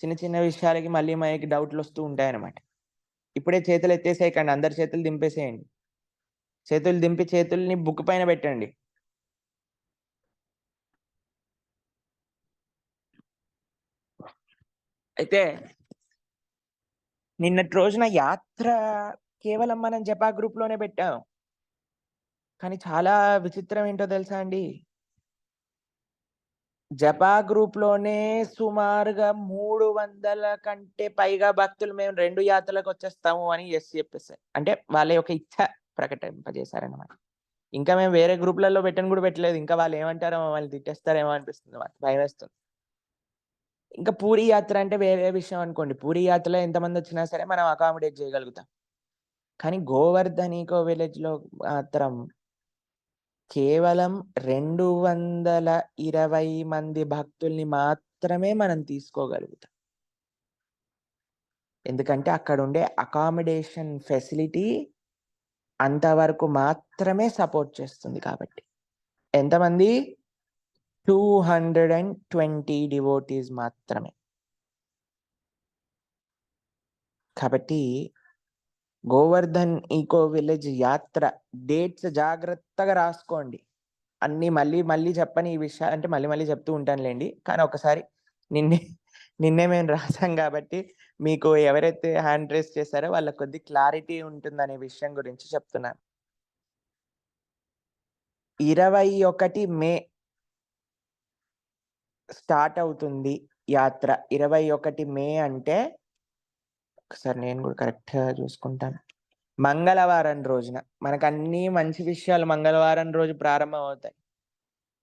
చిన్న చిన్న విషయాలకి మళ్ళీ మనకి డౌట్‌లొస్తూ ఉంటాయన్నమాట. ఇప్పుడే చేతులు ఎత్తేసేయకండి. అందరి చేతులు దింపేసేయండి. చేతులు దింపి చేతుల్ని బుక్ పైన పెట్టండి. అయితే నిన్నటి రోజున యాత్ర కేవలం మనం జపా గ్రూప్‌లోనే పెట్టాం. కానీ చాలా విచిత్రం ఏంటో తెలుసా అండి? జపా గ్రూప్‌లోనే సుమారుగా 300 కంటే పైగా భక్తులు మేము 2 యాత్రలకొచ్చేస్తాము అని యెస్ చెప్పేసారు. అంటే వాళ్ళ యొక్క ఇచ్చ ప్రకటింపజేశారన్నమాట. ఇంకా మేము వేరే గ్రూప్‌లలో కూడా పెట్టలేదు. ఇంకా వాళ్ళు ఏమంటారో మమ్మల్ని తిట్టేస్తారేమో అనిపిస్తుంది మాకు. భయమేస్తుంది. ఇంకా పూరీ యాత్ర అంటే వేరే విషయం అనుకోండి. పూరీ యాత్రలో ఎంతమందొచ్చినా సరే మనం అకామిడేట్ చేయగలుగుతాం. కానీ గోవర్ధన్ ఈకో విలేజ్ లో మాత్రం కేవలం 220 మంది భక్తుల్ని మాత్రమే మనం తీసుకోగలుగుతాం. ఎందుకంటే అక్కడ ఉండే అకామిడేషన్ ఫెసిలిటీ అంతవరకు మాత్రమే సపోర్ట్ చేస్తుంది కాబట్టి. ఎంతమంది? 220 డివోటీస్ మాత్రమే. కాబట్టి గోవర్ధన్ ఈకో విలేజ్ యాత్ర డేట్స్ జాగ్రత్తగా రాసుకోండి. అన్ని మళ్ళీ చెప్పని ఈ విషయాలు అంటే మళ్ళీ చెప్తూ ఉంటానులేండి. కానీ ఒకసారి నిన్నే మేము రాసాం కాబట్టి మీకు ఎవరైతే హ్యాండ్ రేస్ చేశారో వాళ్ళకి కొద్ది క్లారిటీ ఉంటుందనే విషయం గురించి చెప్తున్నాను. 21 మే స్టార్ట్ అవుతుంది యాత్ర. 21 మే అంటే ఒకసారి నేను కూడా కరెక్ట్‌గా చూసుకుంటాను. మంగళవారం రోజున మనకు అన్ని మంచి విషయాలు మంగళవారం రోజు ప్రారంభం అవుతాయి.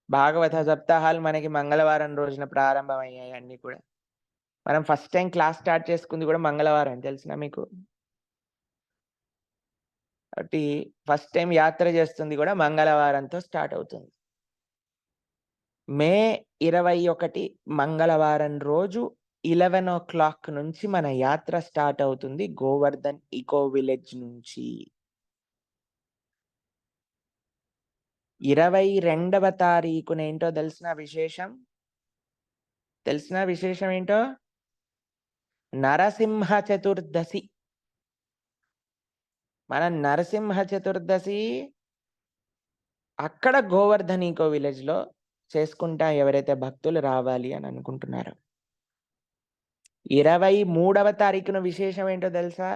భాగవత సప్తాహాలు మనకి మంగళవారం రోజున ప్రారంభమయ్యాయి అన్ని కూడా. మనం ఫస్ట్ టైం క్లాస్ స్టార్ట్ చేసుకుంది కూడా మంగళవారం తెలుసునా మీకు? కాబట్టి ఫస్ట్ టైం యాత్ర చేస్తుంది కూడా మంగళవారంతో స్టార్ట్ అవుతుంది. మే 21 మంగళవారం రోజు 11:00 నుంచి మన యాత్ర స్టార్ట్ అవుతుంది గోవర్ధన్ ఈకో విలేజ్ నుంచి. 22వ తారీఖున ఏంటో తెలిసిన విశేషం? ఏంటో? నరసింహ చతుర్దశి. మన నరసింహ చతుర్దశి అక్కడ గోవర్ధన్ ఈకో విలేజ్ లో చేసుకుంటా ఎవరైతే భక్తులు రావాలి అని అనుకుంటున్నారో. 23వ తారీఖున విశేషం ఏంటో తెలుసా?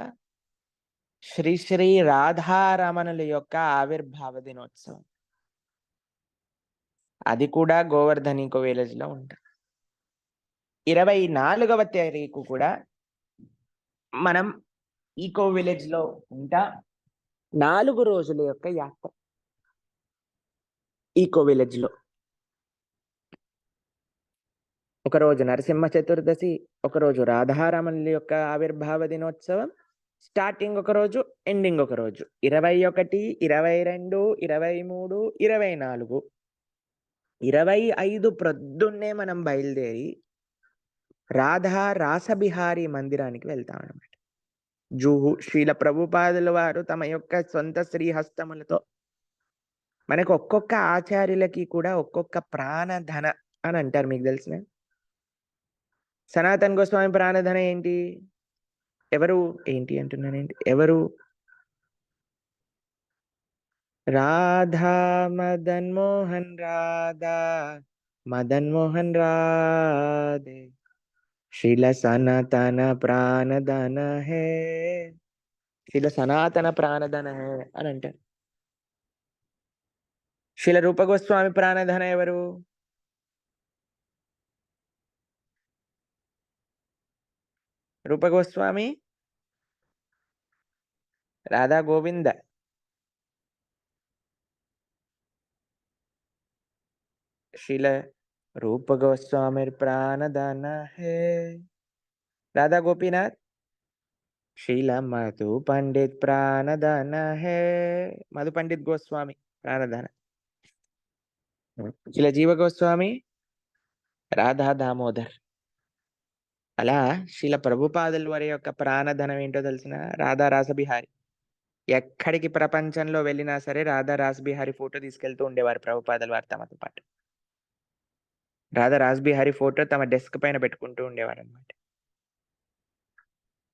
శ్రీ శ్రీ రాధారమణుల యొక్క ఆవిర్భావ దినోత్సవం. అది కూడా గోవర్ధన్ ఈకో విలేజ్ లో ఉంటుంది. 24వ తారీఖు కూడా మనం ఈకో విలేజ్ లో ఉంటా. 4 రోజుల యొక్క యాత్ర ఈకో విలేజ్ లో. ఒకరోజు నరసింహ చతుర్దశి, ఒకరోజు రాధారమణుల యొక్క ఆవిర్భావ దినోత్సవం. స్టార్టింగ్ ఒక రోజు, ఎండింగ్ ఒక రోజు. 21, 22, 23, 24, 25 ప్రొద్దున్నే మనం బయలుదేరి రాధా రాసబిహారీ మందిరానికి వెళ్తాం అన్నమాట. జూహు శ్రీల ప్రభుపాదుల వారు తమ యొక్క సొంత శ్రీహస్తములతో మనకు ఒక్కొక్క ఆచార్యులకి కూడా ఒక్కొక్క ప్రాణధన అని అంటారు. మీకు తెలిసిన సనాతన్ గోస్వామి ప్రాణధన ఏంటి? ఎవరు? ఏంటి అంటున్నానేంటి? ఎవరు? రాధా మదన్ మోహన్ రాధా మదన్ మోహన్ రాధే శ్రీల సనాతన ప్రాణధన హే, శ్రీల సనాతన ప్రాణధన హే అని అంటారు. శ్రీల రూప గోస్వామి ప్రాణధన ఎవరు? రూప గోస్వామి రాధా గోవింద. శ్రీల రూప గోస్వామి ప్రాణధన హే రాధా గోపీనాథ్. శ్రీల మధు పండిత్ ప్రాణధన హే మధు పండిత్ గోస్వామి ప్రాణధన. శ్రీల జీవ గోస్వామి రాధా దామోదర్. అలా శ్రీల ప్రభుపాదుల వారి యొక్క ప్రాణధనం ఏంటో తెలిసిన? రాధా రాసబిహారి. ఎక్కడికి ప్రపంచంలో వెళ్ళినా సరే రాధా రాసబిహారి ఫోటో తీసుకెళ్తూ ఉండేవారు ప్రభుపాదుల వారు తమతో పాటు. రాధా రాసబిహారి ఫోటో తమ డెస్క్ పైన పెట్టుకుంటూ ఉండేవారు అనమాట.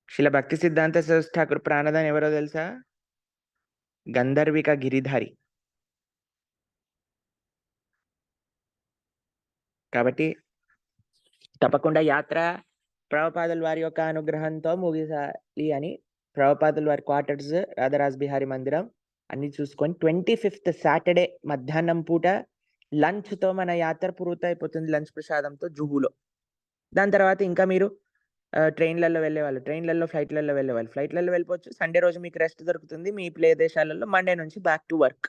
శ్రీల భక్తి సిద్ధాంత సరస్వతి ఠాకూర్ ప్రాణధన్ ఎవరో తెలుసా? గంధర్విక గిరిధారి. కాబట్టి తప్పకుండా యాత్ర ప్రభుపాదుల వారి యొక్క అనుగ్రహంతో ముగిసాలి అని ప్రభుపాదుల వారి క్వార్టర్స్, రాధారాజ్ బిహారీ మందిరం అన్ని చూసుకొని 25th సాటర్డే మధ్యాహ్నం పూట లంచ్తో మన యాత్ర పూర్తయిపోతుంది. లంచ్ ప్రసాదంతో జుహులో. దాని తర్వాత ఇంకా మీరు ట్రైన్లలో వెళ్ళేవాళ్ళు ట్రైన్లలో, ఫ్లైట్లలో వెళ్ళేవాళ్ళు ఫ్లైట్లలో వెళ్ళిపోవచ్చు. సండే రోజు మీకు రెస్ట్ దొరుకుతుంది మీ ప్రదేశాలలో. మండే నుంచి బ్యాక్ టు వర్క్.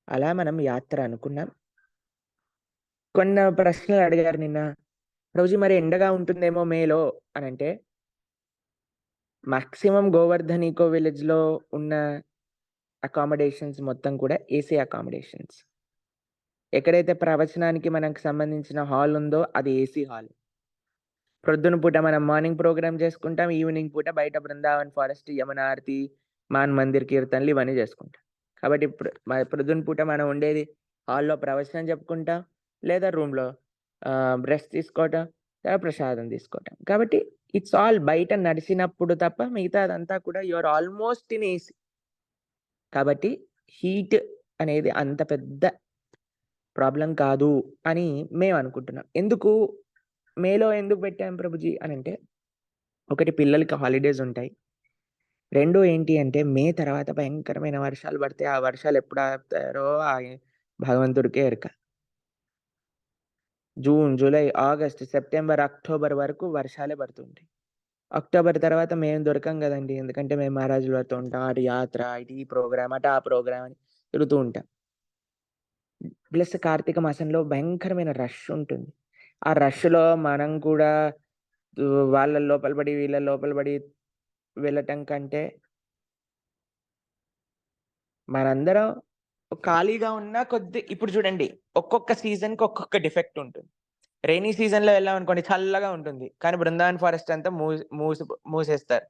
అలా మనం యాత్ర అనుకున్నాం. కొన్ని ప్రశ్నలు అడిగారు నిన్న. రోజు మరి ఎండగా ఉంటుందేమో మేలో అని అంటే మాక్సిమం గోవర్ధన్ ఈకో విలేజ్‌లో ఉన్న అకామిడేషన్స్ మొత్తం కూడా ఏసీ అకామిడేషన్స్. ఎక్కడైతే ప్రవచనానికి మనకు సంబంధించిన హాల్ ఉందో అది ఏసీ హాల్. ప్రొద్దున పూట మనం మార్నింగ్ ప్రోగ్రామ్ చేసుకుంటాం. ఈవినింగ్ పూట బయట బృందావన్ ఫారెస్ట్, యమున ఆరతి, మాన్ మందిర్ కీర్తనలు ఇవన్నీ చేసుకుంటాం. కాబట్టి ప్రొద్దున పూట మనం ఉండేది హాల్‌లో ప్రవచనం చెప్పుకుంటాం. లేదా రూమ్‌లో రెస్ట్ తీసుకోవటం, లేదా ప్రసాదం తీసుకోవటం. కాబట్టి ఇట్స్ ఆల్ బయట నడిచినప్పుడు తప్ప మిగతాదంతా కూడా you are almost in AC. కాబట్టి హీట్ అనేది అంత పెద్ద ప్రాబ్లమ్ కాదు అని మేము అనుకుంటున్నాం. మేలో ఎందుకు పెట్టాం ప్రభుజీ అనంటే, ఒకటి పిల్లలకి హాలిడేస్ ఉంటాయి. 2 ఏంటి అంటే మే తర్వాత భయంకరమైన వర్షాలు పడతాయి. ఆ వర్షాలు ఎప్పుడు ఆపుతారో భగవంతుడికే ఎరుక. June, July, August, September, October వరకు వర్షాలే పడుతుంటాయి. అక్టోబర్ తర్వాత మేము దొరకం గదండీ! ఎందుకంటే మేము మహారాజుల వారితో ఉంటాం. అటు యాత్ర, ఇటు ఈ ప్రోగ్రామ్, అటు ఆ ప్రోగ్రామ్ అని తిరుగుతూ ఉంటాం. ప్లస్ కార్తీక మాసంలో భయంకరమైన రష్ ఉంటుంది. ఆ రష్‌లో మనం కూడా వాళ్ళ లోపల పడి, వీళ్ళ లోపల పడి వెళ్ళటం కంటే మనందరం ఖాళీగా ఉన్నా ఇప్పుడు చూడండి, ఒక్కొక్క సీజన్‌కి ఒక్కొక్క డిఫెక్ట్ ఉంటుంది. రెయినీ సీజన్‌లో వెళ్ళామనుకోండి చల్లగా ఉంటుంది. కానీ బృందావన్ ఫారెస్ట్ అంతా మూసేస్తారు.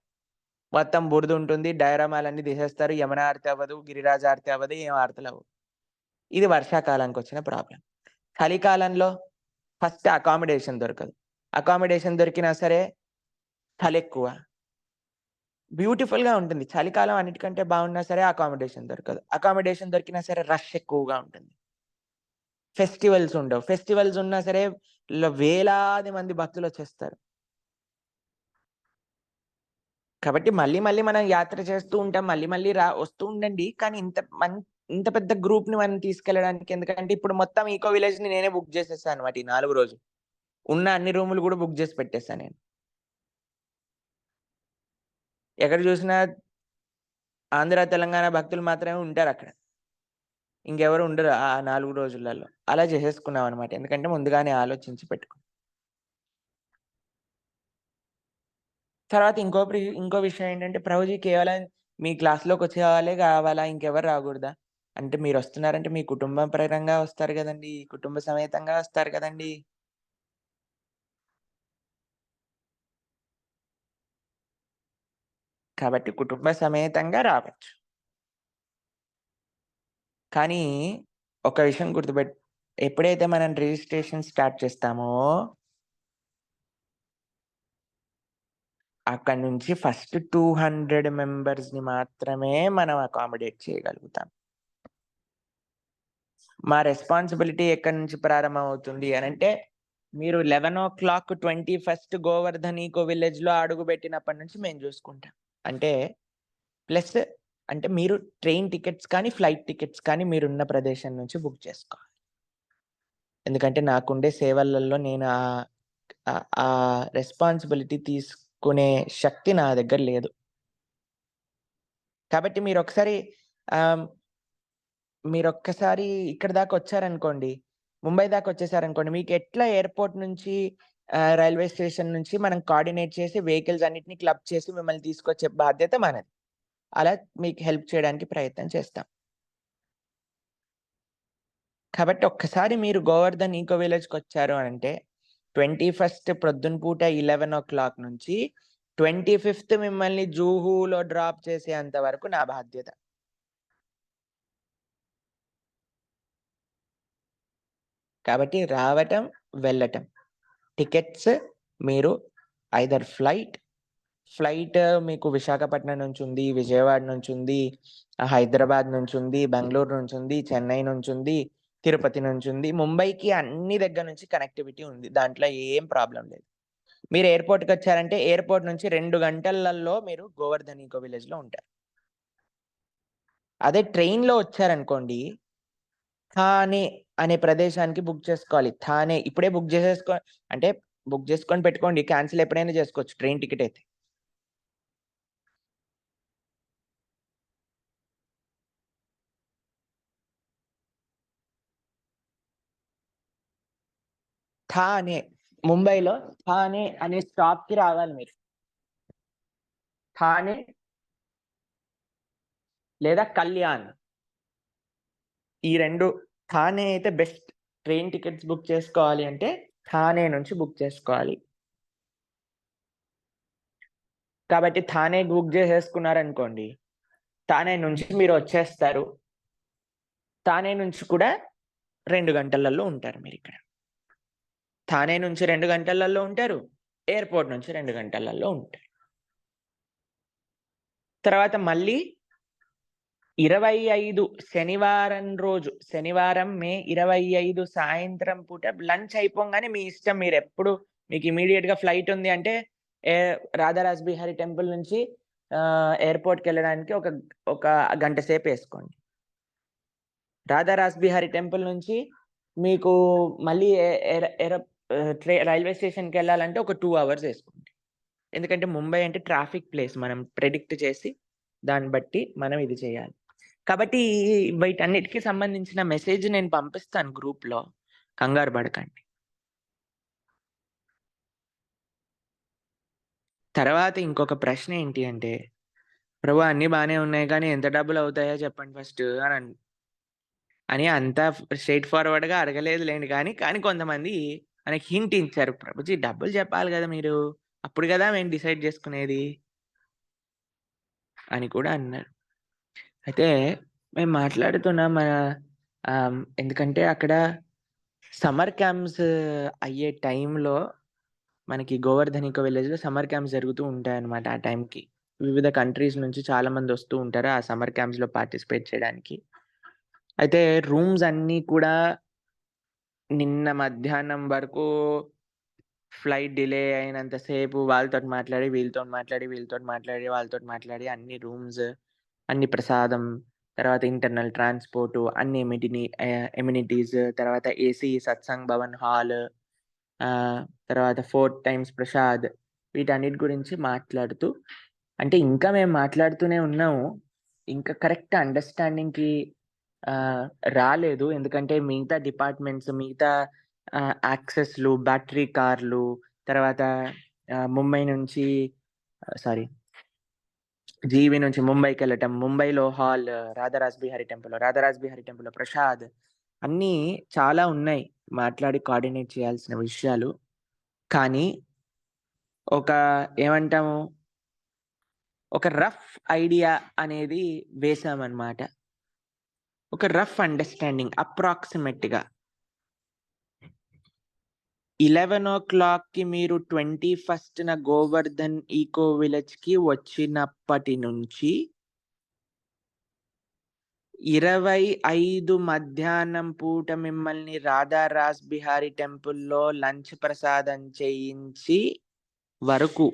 మొత్తం బురద ఉంటుంది. డయారామాలన్నీ తీసేస్తారు. యమున ఆరతి అవ్వదు. గిరిరాజ ఆరతి అవ్వదు. ఏం ఆరతులవ్వవు. ఇది వర్షాకాలానికొచ్చిన ప్రాబ్లమ్. చలికాలంలో ఫస్ట్ అకామిడేషన్ దొరకదు. అకామిడేషన్ దొరికినా సరే చలెక్కువ. బ్యూటిఫుల్‌గా ఉంటుంది. చలికాలం అన్నిటికంటే బాగున్నా సరే అకామిడేషన్ దొరకదు. అకామిడేషన్ దొరికినా సరే రష్ ఎక్కువగా ఉంటుంది. ఫెస్టివల్స్ ఉండవు. ఫెస్టివల్స్ ఉన్నా సరే వేలాది మంది భక్తులొచ్చేస్తారు. కాబట్టి మళ్ళీ మళ్ళీ మనం యాత్ర చేస్తూ ఉంటాం. మళ్ళీ మళ్ళీ వస్తూ ఉండండి. కానీ ఇంత పెద్ద గ్రూప్‌ని మనం తీసుకెళ్ళడానికి ఎందుకంటే ఇప్పుడు మొత్తం ఈకో విలేజ్‌ని నేనే బుక్ చేసేసాను అన్నమాట ఈ 4 రోజులు. ఉన్న అన్ని రూములు కూడా బుక్ చేసి పెట్టేసా నేను. ఎక్కడ చూసినా ఆంధ్ర, తెలంగాణ భక్తులు మాత్రమే ఉంటారక్కడ. ఇంకెవరు ఉండరు ఆ 4 రోజులలో. అలా చేసేసుకున్నామనమాట. ఎందుకంటే ముందుగానే ఆలోచించి పెట్టుకున్నాం. తర్వాత ఇంకో విషయం ఏంటంటే, ప్రభుజీ కేవలం మీ క్లాస్‌లోకొచ్చే వాళ్ళే కావాలా? ఇంకెవరు రాకూడదా? అంటే మీరొస్తున్నారంటే మీ కుటుంబం పరంగా వస్తారు గదండీ! కుటుంబ సమేతంగా వస్తారు కదండీ! కాబట్టి కుటుంబ సమేతంగా రావచ్చు. కానీ ఒక విషయం ఎప్పుడైతే మనం రిజిస్ట్రేషన్ స్టార్ట్ చేస్తామో అక్కడి నుంచి ఫస్ట్ 200 మెంబర్స్‌ని మాత్రమే మనం అకామిడేట్ చేయగలుగుతాం. మా రెస్పాన్సిబిలిటీ ఎక్కడి నుంచి ప్రారంభమవుతుంది అనంటే, మీరు 11:00 21st గోవర్ధన్ ఈకో విలేజ్‌లో అడుగుబెట్టినప్పటి నుంచి మేము చూసుకుంటాం. అంటే ప్లస్ అంటే మీరు ట్రైన్ టికెట్స్ కానీ, ఫ్లైట్ టికెట్స్ కానీ మీరున్న ప్రదేశం నుంచి బుక్ చేసుకోవాలి. ఎందుకంటే నాకుండే సేవలలో నేను ఆ రెస్పాన్సిబిలిటీ తీసుకునే శక్తి నా దగ్గర లేదు. కాబట్టి ఆహ్, మీరొక్కసారి ఇక్కడి దాకా వచ్చారనుకోండి, ముంబై దాకా వచ్చేసారనుకోండి, మీకెట్లా ఎయిర్‌పోర్ట్ నుంచి రైల్వే స్టేషన్ నుంచి మనం కోఆర్డినేట్ చేసి వెహికల్స్ అన్నిటిని క్లబ్ చేసి మిమ్మల్ని తీసుకొచ్చే బాధ్యత మనది. అలా మీకు హెల్ప్ చేయడానికి ప్రయత్నం చేస్తాం. కాబట్టి ఒక్కసారి మీరు గోవర్ధన్ ఈకో విలేజ్‌కొచ్చారు అనంటే 21st ప్రొద్దున పూట 11:00 నుంచి 25th మిమ్మల్ని జూహూలో డ్రాప్ చేసేంత వరకు నా బాధ్యత. కాబట్టి రావటం, వెళ్ళటం. టికెట్స్ మీరు ఐదర్ ఫ్లైట్ మీకు విశాఖపట్నం నుంచుంది, విజయవాడ నుంచుంది, హైదరాబాద్ నుంచుంది, బెంగుళూరు నుంచుంది, చెన్నై నుంచుంది, తిరుపతి నుంచుంది. ముంబైకి అన్ని దగ్గర నుంచి కనెక్టివిటీ ఉంది. దాంట్లో ఏం ప్రాబ్లమ్ లేదు. మీరు ఎయిర్‌పోర్ట్‌కొచ్చారంటే ఎయిర్‌పోర్ట్ నుంచి 2 గంటలలో మీరు గోవర్ధన్ ఈకో విలేజ్‌లో ఉంటారు. అదే ట్రైన్‌లో వచ్చారనుకోండి, థానే అనే ప్రదేశానికి బుక్ చేసుకోవాలి. థానే ఇప్పుడే అంటే బుక్ చేసుకొని పెట్టుకోండి. కాన్సెల్ ఎప్పుడైనా చేసుకోవచ్చు ట్రైన్ టికెట్ అయితే. థానే ముంబైలో థానే అనే స్టాప్‌కి రావాలి మీరు. థానే లేదా కళ్యాణ్. ఈ 2 థానే అయితే బెస్ట్. ట్రైన్ టికెట్స్ బుక్ చేసుకోవాలి అంటే థానే నుంచి బుక్ చేసుకోవాలి. కాబట్టి థానే బుక్ చేసేసుకున్నారనుకోండి, థానే నుంచి మీరు వచ్చేస్తారు. థానే నుంచి కూడా 2 గంటలలో ఉంటారు మీరిక్కడ. థానే నుంచి 2 గంటలలో ఉంటారు. ఎయిర్‌పోర్ట్ నుంచి 2 గంటలలో ఉంటారు. తర్వాత మళ్ళీ 25 శనివారం రోజు, శనివారం మే 25 సాయంత్రం పూట లంచ్ అయిపోంగానే మీ ఇష్టం, మీరెప్పుడు మీకు ఇమ్మీడియేట్‌గా ఫ్లైట్ ఉంది అంటే రాధా రాస్‌బిహారీ టెంపుల్ నుంచి ఎయిర్‌పోర్ట్‌కెళ్ళడానికి ఒక గంట సేపేసుకోండి. రాధా రాస్‌బిహారీ టెంపుల్ నుంచి మీకు మళ్ళీ రైల్వే స్టేషన్‌కెళ్ళాలంటే ఒక 2 అవర్స్ ఏసుకోండి. ఎందుకంటే ముంబై అంటే ట్రాఫిక్ ప్లేస్. మనం ప్రెడిక్ట్ చేసి దాన్ని బట్టి మనం ఇది చేయాలి. కాబట్టి వీటన్నిటికి సంబంధించిన మెసేజ్ నేను పంపిస్తాను గ్రూప్‌లో. కంగారు పడకండి. తర్వాత ఇంకొక ప్రశ్న ఏంటి అంటే, ప్రభు అన్నీ బానే ఉన్నాయి కానీ ఎంత డబ్బులవుతాయో చెప్పండి ఫస్ట్ అని అంత స్ట్రెయిట్ ఫార్వర్డ్‌గా అడగలేదులెండి కానీ కొంతమంది మనకి హింట్ ఇచ్చారు. ప్రభుజీ డబ్బులు చెప్పాలి గదా మీరు. అప్పుడు గదా మేము డిసైడ్ చేసుకునేది అని కూడా అన్నారు. అయితే మేము మాట్లాడుతున్నాం ఎందుకంటే అక్కడ సమ్మర్ క్యాంప్స్ అయ్యే టైంలో మనకి గోవర్ధన్ ఇకో విలేజ్‌లో సమ్మర్ క్యాంప్స్ జరుగుతూ ఉంటాయన్నమాట ఆ టైంకి. వివిధ కంట్రీస్ నుంచి చాలామంది వస్తూ ఉంటారు ఆ సమ్మర్ క్యాంప్స్‌లో పార్టిసిపేట్ చేయడానికి. అయితే రూమ్స్ అన్నీ కూడా నిన్న మధ్యాహ్నం వరకు ఫ్లైట్ డిలే అయినంత సేపు వాళ్ళతోటి మాట్లాడి, వీళ్ళతోటి మాట్లాడి, వీళ్ళతోటి మాట్లాడి, వాళ్ళతోటి మాట్లాడి అన్ని రూమ్స్, అన్ని ప్రసాదం, తర్వాత ఇంటర్నల్ ట్రాన్స్‌పోర్టు, అన్ని ఎమినిటీస్, తర్వాత ఏసీ సత్సంగ్ భవన్ హాల్, తర్వాత 4 టైమ్స్ ప్రసాద్, వీటన్నిటి గురించి మాట్లాడుతూ అంటే ఇంకా మేము మాట్లాడుతూనే ఉన్నాము. ఇంకా కరెక్ట్ అండర్‌స్టాండింగ్‌కి రాలేదు. ఎందుకంటే మిగతా డిపార్ట్‌మెంట్స్, మిగతా యాక్సెస్‌లు, బ్యాటరీ కార్లు, తర్వాత ముంబై నుంచి సారీ జీవీ నుంచి ముంబైకెళ్ళటం, ముంబైలో హాల్, రాధా రాస్‌బిహారీ టెంపుల్‌లో ప్రసాద్, అన్నీ చాలా ఉన్నాయి మాట్లాడి కోఆర్డినేట్ చేయాల్సిన విషయాలు. కానీ ఒక ఏమంటాము, ఒక రఫ్ ఐడియా అనేది వేశామన్నమాట. ఒక రఫ్ అండర్‌స్టాండింగ్ అప్రాక్సిమేట్‌గా 11:00కి మీరు 21న గోవర్ధన్ ఈకో విలేజ్‌కి వచ్చినప్పటి నుంచి 25 మధ్యాహ్నం పూట మిమ్మల్ని రాధా రాస్‌బిహారీ టెంపుల్‌లో లంచ్ ప్రసాదం చేయించి వరకు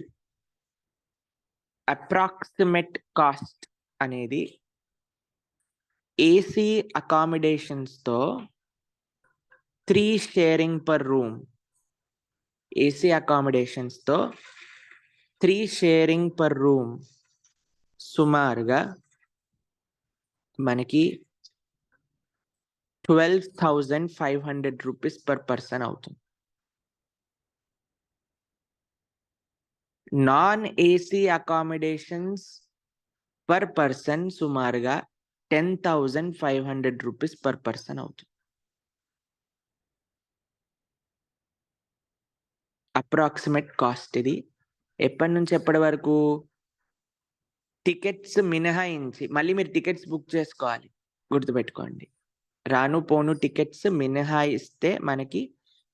అప్రాక్సిమేట్ కాస్ట్ అనేది ఏసీ అకామిడేషన్స్‌తో 3 షేరింగ్ పర్ రూమ్. ఏసీ అకామిడేషన్స్‌తో 3 షేరింగ్ పర్ రూమ్ సుమారుగా మనకి 12,500 రూపీస్ పర్ పర్సన్ అవుతుంది. Non AC accommodations per person సుమారుగా 10,500 రూపీస్ పర్ పర్సన్ అవుతుంది. అప్రాక్సిమేట్ కాస్ట్ ఇది. ఎప్పటి నుంచి ఎప్పటి వరకు? టికెట్స్ మినహాయించి మళ్ళీ మీరు టికెట్స్ బుక్ చేసుకోవాలి. గుర్తుపెట్టుకోండి. రాను పోను టికెట్స్ మినహాయిస్తే మనకి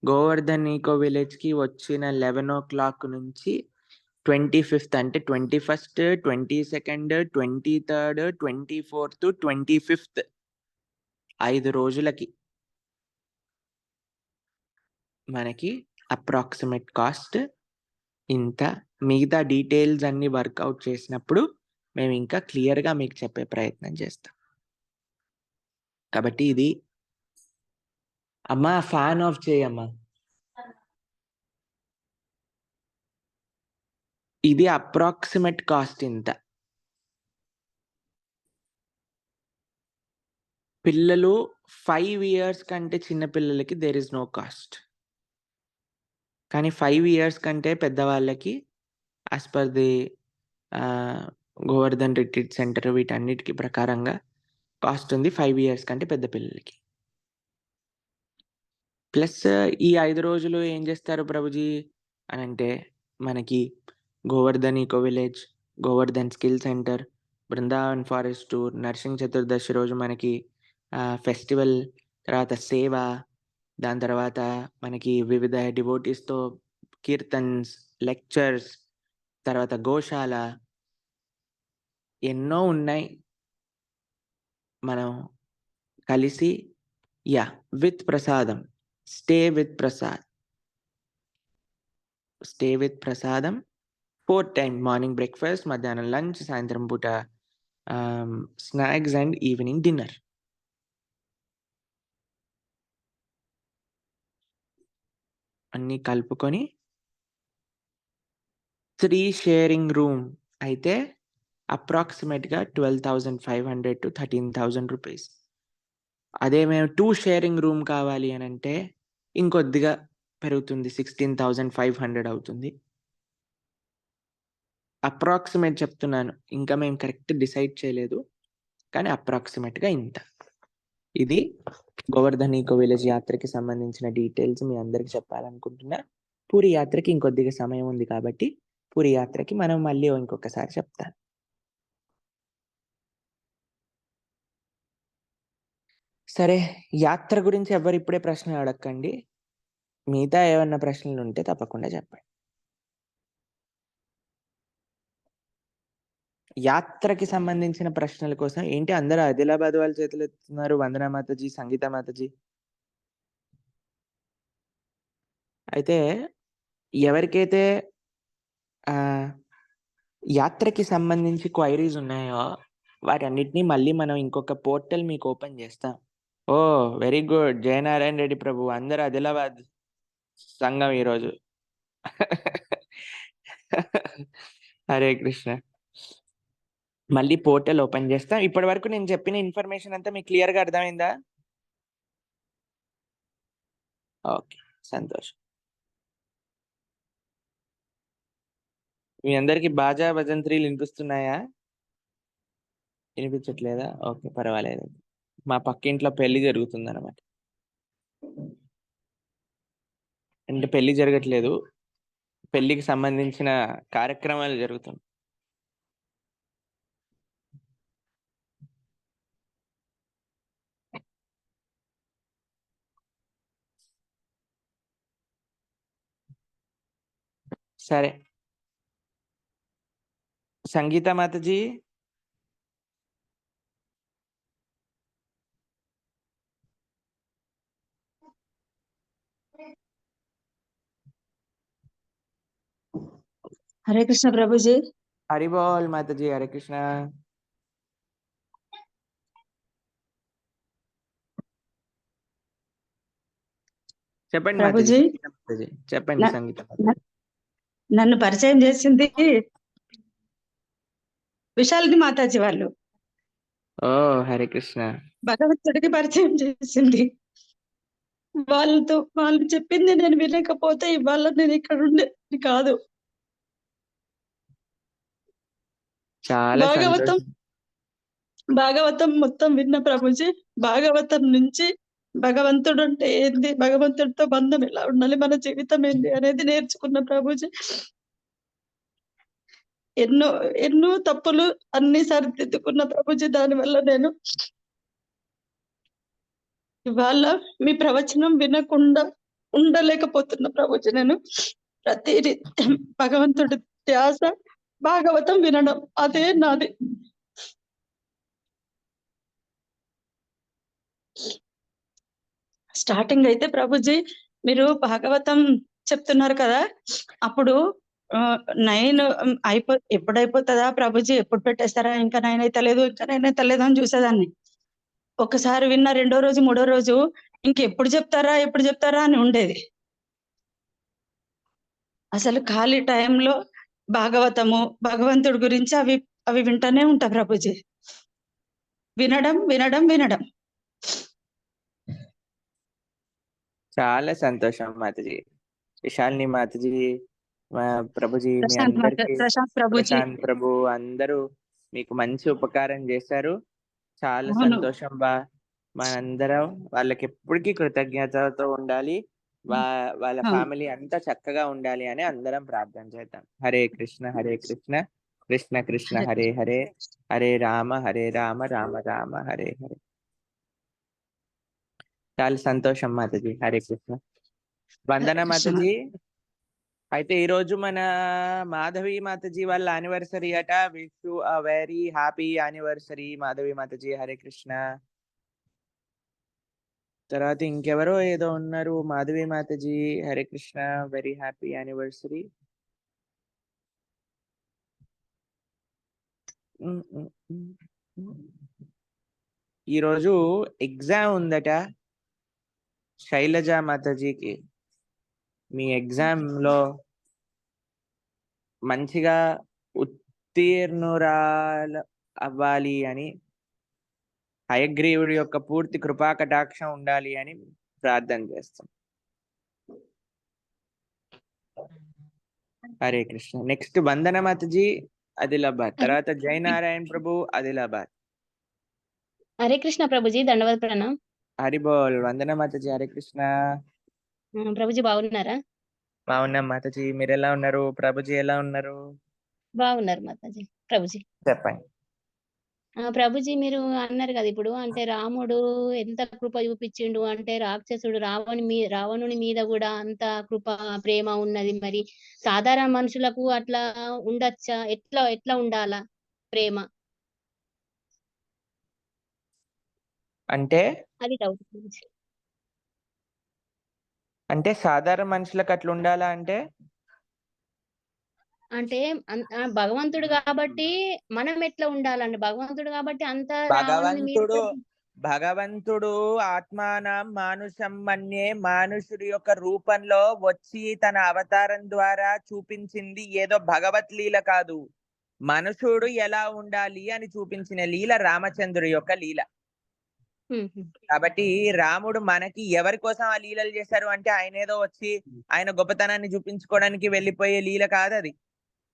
గోవర్ధన్ ఈకో విలేజ్‌కి వచ్చిన 11:00 నుంచి 25th అంటే 21st, 22nd, 23rd, 24th, 25th 5 రోజులకి మనకి అప్రాక్సిమేట్ కాస్ట్ ఇంత. మిగతా డీటెయిల్స్ అన్నీ వర్కౌట్ చేసినప్పుడు మేము ఇంకా క్లియర్‌గా మీకు చెప్పే ప్రయత్నం చేస్తాం. కాబట్టి ఇది అమ్మా ఫ్యాన్ ఆఫ్ చేయమ్మా. ఇది అప్రాక్సిమేట్ కాస్ట్ ఇంత. పిల్లలు 5 ఇయర్స్ కంటే చిన్న పిల్లలకి దేర్ ఈస్ నో కాస్ట్. కానీ 5 ఇయర్స్ కంటే పెద్దవాళ్ళకి as per the Govardhan retreat centre వీటన్నిటికి ప్రకారంగా కాస్ట్ ఉంది 5 ఇయర్స్ కంటే పెద్ద పిల్లలకి. ప్లస్ ఈ 5 రోజులు ఏం చేస్తారు ప్రభుజీ అనంటే, మనకి Govardhan eco village, Govardhan skill centre, Vrindavan forest tour, Narasimha Chaturdashi రోజు మనకి ఫెస్టివల్, తర్వాత సేవ, దాని తర్వాత మనకి వివిధ డివోటీస్‌తో కీర్తన్స్, లెక్చర్స్, తర్వాత గోశాల ఎన్నో ఉన్నాయి. మనం కలిసి విత్ ప్రసాదం, స్టే విత్ ప్రసాదం 4 టైమ్ మార్నింగ్ బ్రేక్‌ఫాస్ట్, మధ్యాహ్నం లంచ్, సాయంత్రం పూట స్నాక్స్ అండ్ ఈవినింగ్ డిన్నర్. అన్నీ కలుపుకొని 3 షేరింగ్ రూమ్ అయితే అప్రాక్సిమేట్‌గా 12,500-13,000 రూపీస్. అదే మేము 2 షేరింగ్ రూమ్ కావాలి అనంటే ఇంకొద్దిగా పెరుగుతుంది, 16,500 అవుతుంది. అప్రాక్సిమేట్ చెప్తున్నాను. ఇంకా మేము కరెక్ట్ డిసైడ్ చేయలేదు. కానీ అప్రాక్సిమేట్‌గా ఇంత. ఇది గోవర్ధన్ ఈకో విలేజ్ యాత్రకి సంబంధించిన డీటెయిల్స్ మీ అందరికి చెప్పాలనుకుంటున్నా. పూరి యాత్రకి ఇంకొద్దిగా సమయం ఉంది కాబట్టి పూరి యాత్రకి మనం మళ్ళీ ఇంకొకసారి చెప్తాను. సరే, యాత్ర గురించి ఎవరు ఇప్పుడే ప్రశ్న అడగకండి. మిగతా ఏమన్నా ప్రశ్నలు ఉంటే తప్పకుండా చెప్పండి. యాత్రకి సంబంధించిన ప్రశ్నల కోసం ఏంటి అందరూ ఆదిలాబాద్ వాళ్ళ చేతులు ఎత్తుతున్నారు? వందనా మాతాజీ, సంగీత మాతాజీ. అయితే ఎవరికైతే యాత్రకి సంబంధించి క్వైరీస్ ఉన్నాయో వాటన్నిటిని మళ్ళీ మనం ఇంకొక పోర్టల్ మీకు ఓపెన్ చేస్తాం. Very good. జయనారాయణ రెడ్డి ప్రభు, అందరు ఆదిలాబాద్ సంఘం ఈరోజు. హరే కృష్ణ. మళ్ళీ పోర్టల్ ఓపెన్ చేస్తాం. ఇప్పటి వరకు నేను చెప్పిన ఇన్ఫర్మేషన్ అంతా మీకు క్లియర్గా అర్థమైందా? ఓకే, సంతోషం. మీ అందరికి బాజా భజంత్రీలు వినిపిస్తున్నాయా? వినిపించట్లేదా? ఓకే, పర్వాలేదు. మా పక్కింట్లో పెళ్లి జరుగుతుంది అనమాట. అంటే పెళ్లి జరగట్లేదు, పెళ్లికి సంబంధించిన కార్యక్రమాలు జరుగుతుంది. సరే, సంగీత మాతాజీ. హరే కృష్ణ ప్రభుజీ. హరి బోల్ మాతాజీ. హరే కృష్ణ. చెప్పండి మాతాజీ. ప్రభుజీ, సంగీత మాతాజీ చెప్పండి. సంగీత మాతాజీ నన్ను పరిచయం చేసింది విశాలిని మాతాజీ వాళ్ళు. హరే కృష్ణ. భగవంతుడికి పరిచయం చేసింది. వాళ్ళు చెప్పింది నేను వినకపోతే ఇవాళ నేను ఇక్కడ ఉండేది కాదు. చాలా భాగవతం మొత్తం విన్న ప్రభుజీ. భాగవతం నుంచి భగవంతుడు అంటే ఏంది, భగవంతుడితో బంధం ఎలా ఉండాలి, మన జీవితం ఏంది అనేది నేర్చుకున్న ప్రభుజీ. ఎన్నో ఎన్నో తప్పులు అన్ని సరిదిద్దుకున్న ప్రభుజీ. దానివల్ల నేను ఇవాళ మీ ప్రవచనం వినకుండా ఉండలేకపోతున్నా ప్రభుజీ. నేను ప్రతి భగవంతుడి ధ్యాస, భాగవతం వినడం, అదే నాది. స్టార్టింగ్ అయితే ప్రభుజీ మీరు భాగవతం చెప్తున్నారు కదా, అప్పుడు 9 ఎప్పుడు అయిపోతుందా ప్రభుజీ, ఎప్పుడు పెట్టేస్తారా, ఇంకా 9 అయితే లేదు, ఇంకా 9 అయితే లేదు అని చూసేదాన్ని. ఒకసారి విన్న రెండో రోజు మూడో రోజు ఇంకెప్పుడు చెప్తారా అని ఉండేది. అసలు ఖాళీ టైంలో భాగవతము, భగవంతుడి గురించి అవి వింటానే ఉంటా ప్రభుజీ. వినడం. చాలా సంతోషం మాతాజీ. విశాలిని మాతాజీ ప్రభుజీ మీ ప్రశాంత్ అందరికి ప్రశాంత్ ప్రభుజీ. ప్రశాంత్ ప్రభు అందరూ మీకు మంచి ఉపకారం చేశారు. చాలా అవును. సంతోషం బా. మనందరం వాళ్ళకి ఎప్పటికీ కృతజ్ఞతతో ఉండాలి. వాళ్ళ అవును. ఫ్యామిలీ అంతా చక్కగా ఉండాలి అని అందరం ప్రార్థన చేద్దాం. హరే కృష్ణ కృష్ణ కృష్ణ హరే హరే, హరే రామ రామ రామ హరే హరే. చాలా సంతోషం మాతాజీ. హరే కృష్ణ. వందన మాతాజీ. అయితే ఈ రోజు మన మాధవి మాతాజీ వాళ్ళ యానివర్సరీ అట. Wish you a very happy anniversary Madhavi Mataji. Hare Krishna. తర్వాత ఇంకెవరో ఏదో ఉన్నారు. Madhavi Mataji Hare Krishna, very happy anniversary. ఈరోజు ఎగ్జామ్ ఉందట శైలజ మాతాజీకి. మీ ఎగ్జామ్ లో మంచిగా ఉత్తీర్ణురాలు అవ్వాలి అని, హయగ్రీవుడి యొక్క పూర్తి కృపా కటాక్షం ఉండాలి అని ప్రార్థన చేస్తాం. హరే కృష్ణ. నెక్స్ట్ వందన మాతాజీ ఆదిలాబాద్, తర్వాత జయనారాయణ ప్రభు ఆదిలాబాద్. హరే కృష్ణ ప్రభుజీ, దండవత్ ప్రణాం. హరి బోల్. వందన మాతాజీ. హరే కృష్ణ. ప్రభుజీ బాగున్నారా? బాగున్నాం మాతాజీ. మీరు ఎలా ఉన్నారు? ప్రభుజీ ఎలా ఉన్నారు? బాగున్నారు మాతాజీ. ప్రభుజీ చెప్పండి. ప్రభుజీ మీరు అన్నారు కదా ఇప్పుడు, అంటే రాముడు ఎంత కృప చూపించిండు అంటే రాక్షసుడు రావణుని మీద కూడా అంత కృప ప్రేమ ఉన్నది. మరి సాధారణ మనుషులకు అట్లా ఉండొచ్చా? ఎట్లా ఉండాలా ప్రేమ? అంటే అది డౌట్ ప్రభుజీ. అంటే సాధారణ మనుషులకు అట్లా ఉండాలా అంటే భగవంతుడు కాబట్టి మనం ఎట్లా ఉండాలండి? భగవంతుడు కాబట్టి అంత రావణుని మీద భగవంతుడు ఆత్మానం మానుషం మన్యే, మానుషుడి యొక్క రూపంలో వచ్చి తన అవతారం ద్వారా చూపించింది ఏదో భగవత్ లీల కాదు. మనుషుడు ఎలా ఉండాలి అని చూపించిన లీల రామచంద్రుడి యొక్క లీల. కాబట్టి రాముడు మనకి ఎవరి కోసం ఆ లీలలు చేశారు అంటే ఆయన ఏదో వచ్చి ఆయన గొప్పతనాన్ని చూపించుకోవడానికి వెళ్ళిపోయే లీల కాదు అది.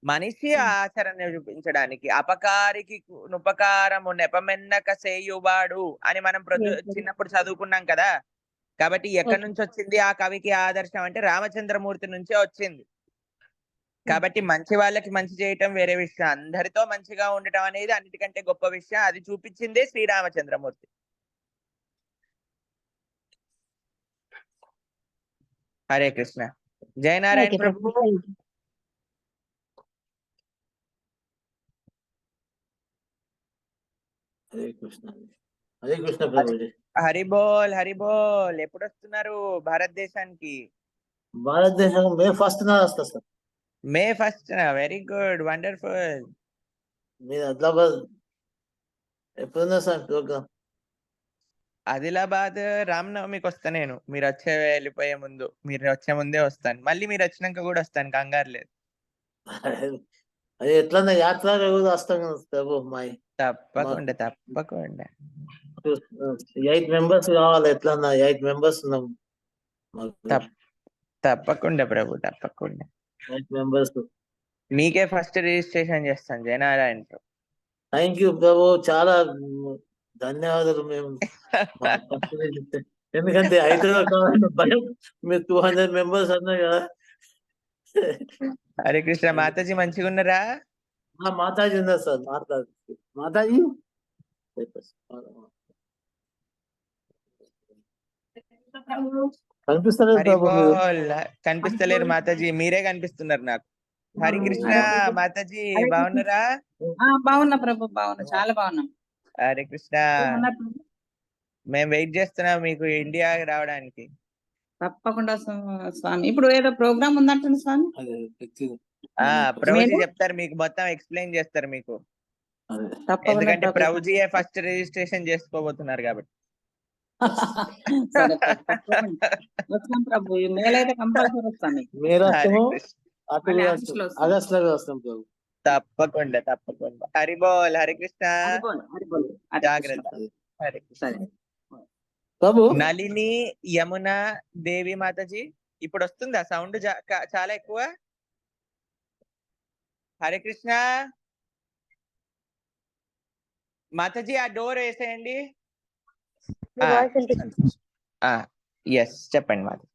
మనిషి ఆచరణ చూపించడానికి. అపకారికి ఉపకారము నెపమెన్నక సేయువాడు అని మనం చిన్నప్పుడు చదువుకున్నాం కదా. కాబట్టి ఎక్కడి నుంచి వచ్చింది ఆ కవికి ఆదర్శం అంటే రామచంద్రమూర్తి నుంచే వచ్చింది. కాబట్టి మంచి వాళ్ళకి మంచి చేయటం వేరే విషయం, అందరితో మంచిగా ఉండటం అనేది అన్నిటికంటే గొప్ప విషయం. అది చూపించిందే శ్రీరామచంద్రమూర్తి. హరే కృష్ణ. జయనారాయణ ప్రభు. హరే కృష్ణ. హరే కృష్ణ ప్రభుజీ. హరిబోల్ హరిబోల్. ఎప్పుడు వస్తున్నారు భారతదేశానికి? భారతదేశం మే 1st వస్తా సార్. మే 1st. Very good, wonderful. మీరు ఆదిలాబాద్ ఎప్పుడున్నా సార్ ప్రోగ్రామ్? ఆదిలాబాద్ రామనవమికి వస్తా నేను. మీరు వెళ్ళిపోయే ముందు, మీరు వచ్చే ముందే వస్తాను. మళ్ళీ మీరు వచ్చినాక కూడా వస్తాను, కంగారు లేదు. అది ఎట్లన్నా యాత్ర వస్తాం కదా ప్రభు. తప్పకుండా 8 members కావాలి. ఎట్లన్నా 8 members ఉన్నాం. తప్పకుండా ప్రభు, తప్పకుండా 8 members. మీకే ఫస్ట్ రిజిస్ట్రేషన్ చేస్తాను జయనారాయణ ప్రభు. థ్యాంక్ యూ ప్రభు, చాలా ధన్యవాదాలు. మేము ఎందుకంటే 5 కావాలని భయం. మీరు 200 members అన్నారు కదా. హరే కృష్ణ. మాతాజీ మంచిగా ఉన్నారా? మాతాజీ ఉన్నారు సార్. మాతాజీ కనిపిస్తలేరు మాతాజీ, మీరే కనిపిస్తున్నారు నాకు. హరి కృష్ణ. మాతాజీ బాగున్నారా? బాగున్నా ప్రభు, బాగున్నా, చాలా బాగున్నాం. హరే కృష్ణ. మేము వెయిట్ చేస్తున్నాం మీకు ఇండియా రావడానికి. తప్పకుండా స్వామి. ఇప్పుడు ఏదో ప్రోగ్రామ్ ఉందంటుంది స్వామి. ప్రభుజీ చెప్తారు మీకు, మొత్తం ఎక్స్ప్లెయిన్ చేస్తారు మీకు. ఎందుకంటే ప్రభుజీయే ఫస్ట్ రిజిస్ట్రేషన్ చేసుకోబోతున్నారు కాబట్టి. ప్రభు మేలైతే కంపల్సరీ వస్తాను. తప్పకుండా. హరిబోల్. హరికృష్ణ. జాగ్రత్త. హరే కృష్ణ. నళిని యమున దేవి మాతాజీ ఇప్పుడు వస్తుందా సౌండ్ చాలా ఎక్కువ? హరే కృష్ణ. మాతాజీ ఆ డోర్ వేసేయండి. మీ వాయిస్ వినిపిస్తుంది. ఎస్ చెప్పండి మాతాజీ.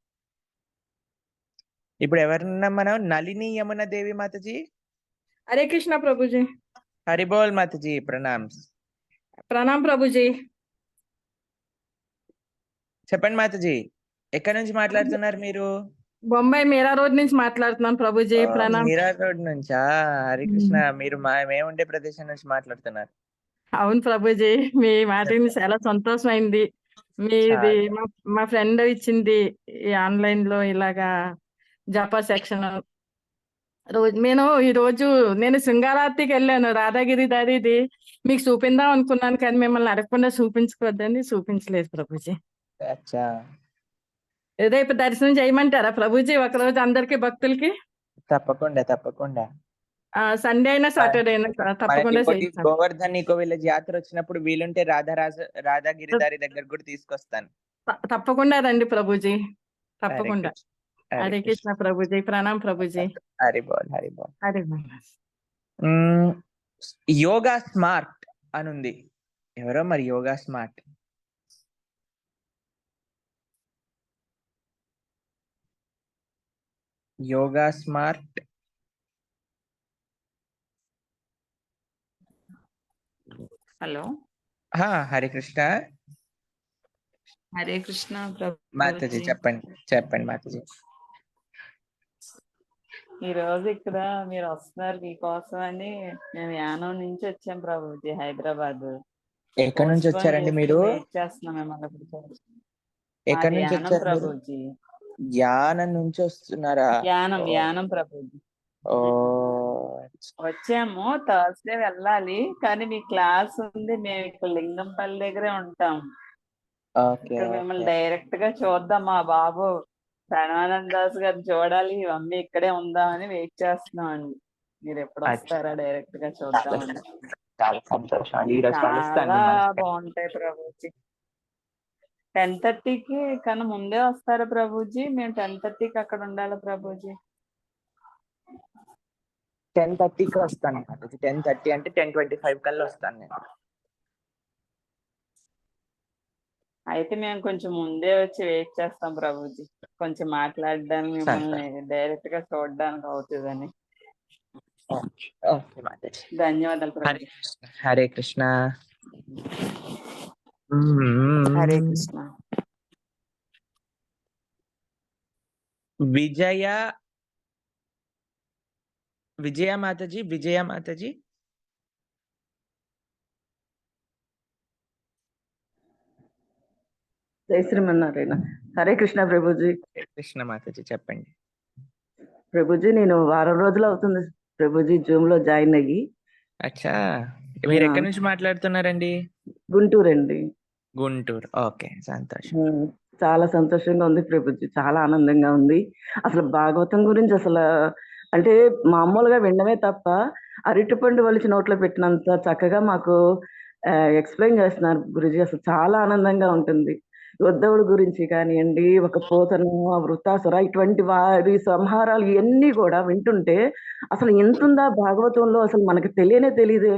ఇప్పుడు ఎవరున్నాం మనం? నళిని యమున దేవి మాతాజీ. हरे कृष्णा प्रभु जी। హరి బోల్ మాతాజీ. ప్రణామ్స్. प्रणाम प्रभु जी। చెప్పండి మాతాజీ, ఎక్కడి నుంచి మాట్లాడుతున్నారు మీరు? బొంబాయి మీరా రోడ్ నుంచి మాట్లాడుతున్నాను ప్రభుజీ। ప్రణామ్। మీరా రోడ్ నుంచా? హరి కృష్ణ. మీరు మేముండే ప్రదేశం నుంచి మాట్లాడుతున్నారు. అవును ప్రభుజీ, మీ మాట విని చాలా సంతోషం అయింది। మీది మా ఫ్రెండ్ ఇచ్చింది ఈ ఆన్లైన్ లో ఇలాగా జపా సెక్షన్ రోజు నేను శృంగారార్తికి వెళ్ళాను, రాధాగిరి దారిది మీకు చూపిందాం అనుకున్నాను, కానీ మిమ్మల్ని అడగకుండా చూపించుకోవద్దని చూపించలేదు ప్రభుజీ। అచ్చా. రేపు దర్శనం చేయమంటారా ప్రభుజీ ఒకరోజు అందరికి భక్తులకి? తప్పకుండా తప్పకుండా. సండే అయినా సాటర్డే అయినా తప్పకుండా ఇంకోటి చేయిస్తాను। గోవర్ధన్ ఈకో విలేజ్ యాత్ర వచ్చినప్పుడు వీలుంటే రాధాగిరి దారి దగ్గర కూడా తీసుకొస్తాను. తప్పకుండా రండి ప్రభుజీ, తప్పకుండా। హరే హరే కృష్ణ. కృష్ణ ప్రభుజీ, ప్రణామ్ ప్రభుజీ। హరి బోల్ హరి బోల్. హరే బోల్। యోగా స్మార్ట్ అని ఉంది. ఎవరో మరి yoga smart. Yoga smart. Hello, Hare Krishna. Hare Krishna Mataji చెప్పండి చెప్పండి మాతాజీ. ఈ రోజు ఇక్కడ మీరు వస్తున్నారు మీకోసం అని మేము యానం నుంచి వచ్చాం ప్రభుజీ, హైదరాబాద్. ఎక్కడి నుంచి వచ్చారండి మీరు? వెయిట్ చేస్తున్నాం మిమ్మల్ని. ఎక్కడి నుంచి యానం వచ్చారు మీరు? ప్రభుజీ, యానం నుంచి వస్తున్నారా? యానం ప్రభుజీ। ఓ వచ్చాము, థర్స్డే వెళ్ళాలి, కానీ మీ క్లాస్ ఉంది, మేము ఇక్కడ లింగంపల్లి దగ్గరే ఉంటాం। ఓకే. ఇక్కడ మిమ్మల్ని డైరెక్ట్ గా చూద్దాం, మా బాబు ప్రణానంద దాస్ గారిని చూడాలి, మమ్మీ ఇక్కడే ఉందామని వెయిట్ చేస్తున్నాం అండి। మీరు ఎప్పుడు వస్తారా డైరెక్ట్ గా చూద్దామని? చాలా సంతోషం. ఈ రోజు కలుస్తాను. చాలా బాగుంటాయి ప్రభుజీ। 10:30కి కన్నా ముందే వస్తారా ప్రభుజీ? మేము 10:30కి అక్కడ ఉండాలి ప్రభుజీ। 10:30కి వస్తాను. 10:30 అంటే 10:25 కల్లా వస్తాను నేను. అయితే మేము కొంచెం ముందే వచ్చి వెయిట్ చేస్తాం ప్రభుజీ, కొంచెం మాట్లాడడానికి, మిమ్మల్ని డైరెక్ట్ గా చూడడానికి అవుతుందని। ఓకే మాతాజీ. ధన్యవాదాలు ప్రభుజీ। హరే కృష్ణ. హరే కృష్ణ. విజయ మాతాజీ. విజయ మాతాజీ. జై శ్రీమన్నారాయణ. హరే కృష్ణ ప్రభుజీ. కృష్ణ మాతాజీ చెప్పండి. ప్రభుజీ నేను వారం రోజులు అవుతుంది ప్రభుజీ జూమ్ లో జాయిన్ అయ్యి. అచ్చా, మీరు ఎక్కడి నుంచి మాట్లాడుతున్నారండి? గుంటూరు అండి. గుంటూరు. ఓకే, సంతోషం. చాలా సంతోషంగా ఉంది ప్రభుజీ, చాలా ఆనందంగా ఉంది. అసలు భాగవతం గురించి అసలు అంటే మామూలుగా వినడమే తప్ప అరటిపండు వలిచి నోట్లో పెట్టినంత చక్కగా మాకు ఎక్స్ప్లెయిన్ చేస్తున్నారు గురుజీ. అసలు చాలా ఆనందంగా ఉంటుంది. ఉద్ధవుడి గురించి కానివ్వండి, ఒక పోతను, వృత్తాసుర, ఇటువంటి వారి సంహారాలు ఇవన్నీ కూడా వింటుంటే అసలు ఎంతుందా భాగవతంలో, అసలు మనకు తెలియదే.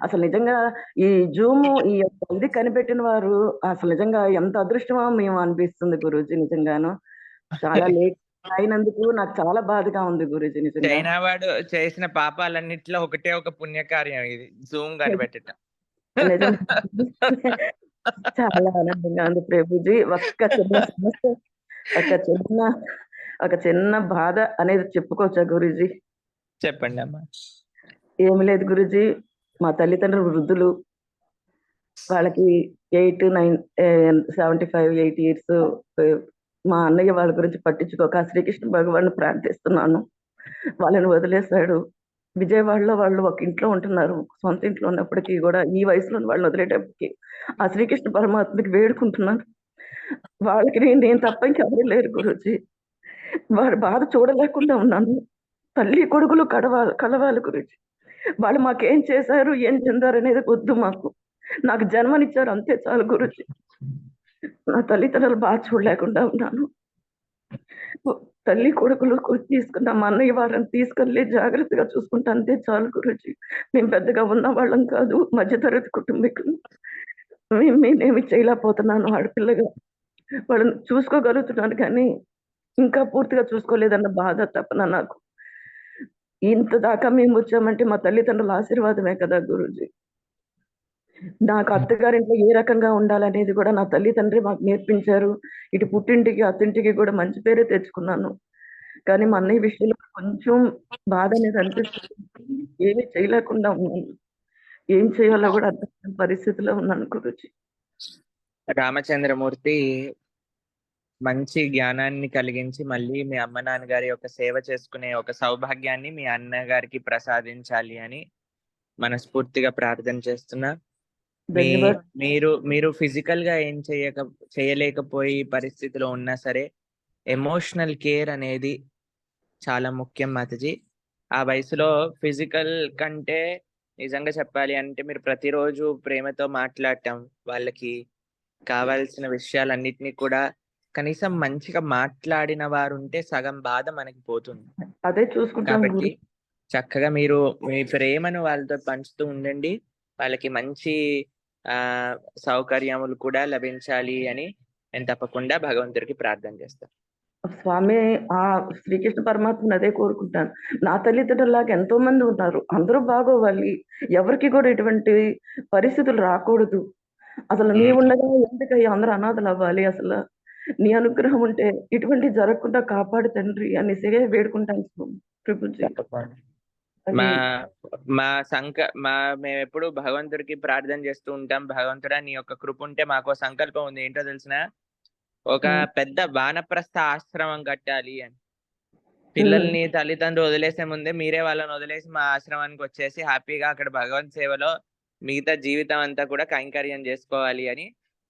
అసలు నిజంగా ఈ జూము ఈ ఇది కనిపెట్టిన వారు అసలు నిజంగా ఎంత అదృష్టమో మేము అనిపిస్తుంది గురూజీ. నిజంగాను చాలా లేట్ అయినందుకు నాకు చాలా బాధగా ఉంది గురూజీ. నిజంగా చైనా వాడు చేసిన పాపాలన్నిట్లో ఒకటే ఒక పుణ్యకార్యం ఇది, జూమ్ కనిపెట్టడం. నిజం చాలా ఆనందంగా ఉంది ప్రభుజీ. ఒక్క చిన్న సమస్య, ఒక చిన్న బాధ అనేది చెప్పుకోవచ్చా గురూజీ? చెప్పండి అమ్మా. ఏమి లేదు గురూజీ, మా తల్లిదండ్రులు వృద్ధులు, వాళ్ళకి 8, 9, 75, 80 years. మా అన్నయ్య వాళ్ళ గురించి పట్టించుకోక శ్రీకృష్ణ భగవాన్ ప్రార్థిస్తున్నాను. వాళ్ళని వదిలేశాడు. విజయవాడలో వాళ్ళు ఒక ఇంట్లో ఉంటున్నారు, సొంత ఇంట్లో ఉన్నప్పటికీ కూడా ఈ వయసులో వాళ్ళని వదిలేటప్పటికి ఆ శ్రీకృష్ణ పరమాత్మకి వేడుకుంటున్నాను. వాళ్ళకి నేను తప్ప ఇంకెవరూ లేరు గురూజీ. వారి బాధ చూడలేకుండా ఉన్నాను. తల్లి కొడుకులు కలవాలి గురూజీ. వాళ్ళు మాకేం చేశారు, ఏం చెందారు అనేది వద్దు మాకు. నాకు జన్మనిచ్చారు అంతే చాలు గురూజీ. నా తల్లిదండ్రులు బాధ చూడలేకుండా ఉన్నాను. తల్లి కొడుకులు తీసుకున్న మా అన్నయ్య వారిని తీసుకెళ్ళి జాగ్రత్తగా చూసుకుంటా అంతే చాలు గురుజీ. మేము పెద్దగా ఉన్న వాళ్ళం కాదు, మధ్యతరగతి కుటుంబీకులు. నేనేమి చేయలేకపోతున్నాను ఆడపిల్లగా. వాళ్ళని చూసుకోగలుగుతున్నాను కానీ ఇంకా పూర్తిగా చూసుకోలేదన్న బాధ తపన నాకు. ఇంత దాకా మేము వచ్చామంటే మా తల్లిదండ్రుల ఆశీర్వాదమే కదా గురూజీ. నాకు అత్తగారింట్లో ఏ రకంగా ఉండాలనేది కూడా నా తల్లిదండ్రి మాకు నేర్పించారు. ఇటు పుట్టింటికి, అత్తింటికి కూడా మంచి పేరే తెచ్చుకున్నాను. కానీ మా అన్నయ్య విషయంలో కొంచెం బాధ అనేది అనిపిస్తుంది. ఏమీ చేయలేకుండా ఉన్నాను. ఏం చేయాలో కూడా అర్థం కాని పరిస్థితిలో ఉన్నాను గురూజీ. రామచంద్రమూర్తి మంచి జ్ఞానాన్ని కలిగించి మళ్ళీ మీ అమ్మ నాన్నగారి యొక్క సేవ చేసుకునే ఒక సౌభాగ్యాన్ని మీ అన్నగారికి ప్రసాదించాలి అని మనస్ఫూర్తిగా ప్రార్థన చేస్తున్నా. మీరు ఫిజికల్ గా ఏం చేయలేకపోయి పరిస్థితిలో ఉన్నా సరే ఎమోషనల్ కేర్ అనేది చాలా ముఖ్యం మాతజీ. ఆ వయసులో ఫిజికల్ కంటే నిజంగా చెప్పాలి అంటే మీరు ప్రతిరోజు ప్రేమతో మాట్లాడటం, వాళ్ళకి కావాల్సిన విషయాలన్నిటినీ కూడా కనీసం మంచిగా మాట్లాడిన వారు ఉంటే సగం బాధ మనకి పోతుంది. అదే చూసుకుంటాం కాబట్టి చక్కగా మీరు మీ ప్రేమను వాళ్ళతో పంచుతూ ఉండండి. వాళ్ళకి మంచి సౌకర్యములు కూడా లభించాలి అని నేను తప్పకుండా భగవంతుడికి ప్రార్థన చేస్తాను. స్వామి, ఆ శ్రీకృష్ణ పరమాత్మని అదే కోరుకుంటాను. నా తల్లిదండ్రులాగా ఎంతో మంది ఉన్నారు, అందరూ బాగోవాలి. ఎవరికి కూడా ఇటువంటి పరిస్థితులు రాకూడదు. అసలు నీ ఉండగా ఎందుకయ్యా అందరూ అనాథలు అవ్వాలి? అసలు నీ అనుగ్రహం ఉంటే ఇటువంటి జరగకుండా కాపాడు తండ్రి అనేసి వేడుకుంటాను ప్రభుజీ. మేము ఎప్పుడు భగవంతుడికి ప్రార్థన చేస్తూ ఉంటాం. భగవంతుడా నీ యొక్క కృప ఉంటే మాకు సంకల్పం ఉంది. ఏంటో తెలిసిన ఒక పెద్ద వానప్రస్థ ఆశ్రమం కట్టాలి అని. పిల్లల్ని తల్లిదండ్రులు వదిలేసే ముందే మీరే వాళ్ళని వదిలేసి మా ఆశ్రమానికి వచ్చేసి హ్యాపీగా అక్కడ భగవంత్ సేవలో మిగతా జీవితం అంతా కూడా కైంకర్యం చేసుకోవాలి అని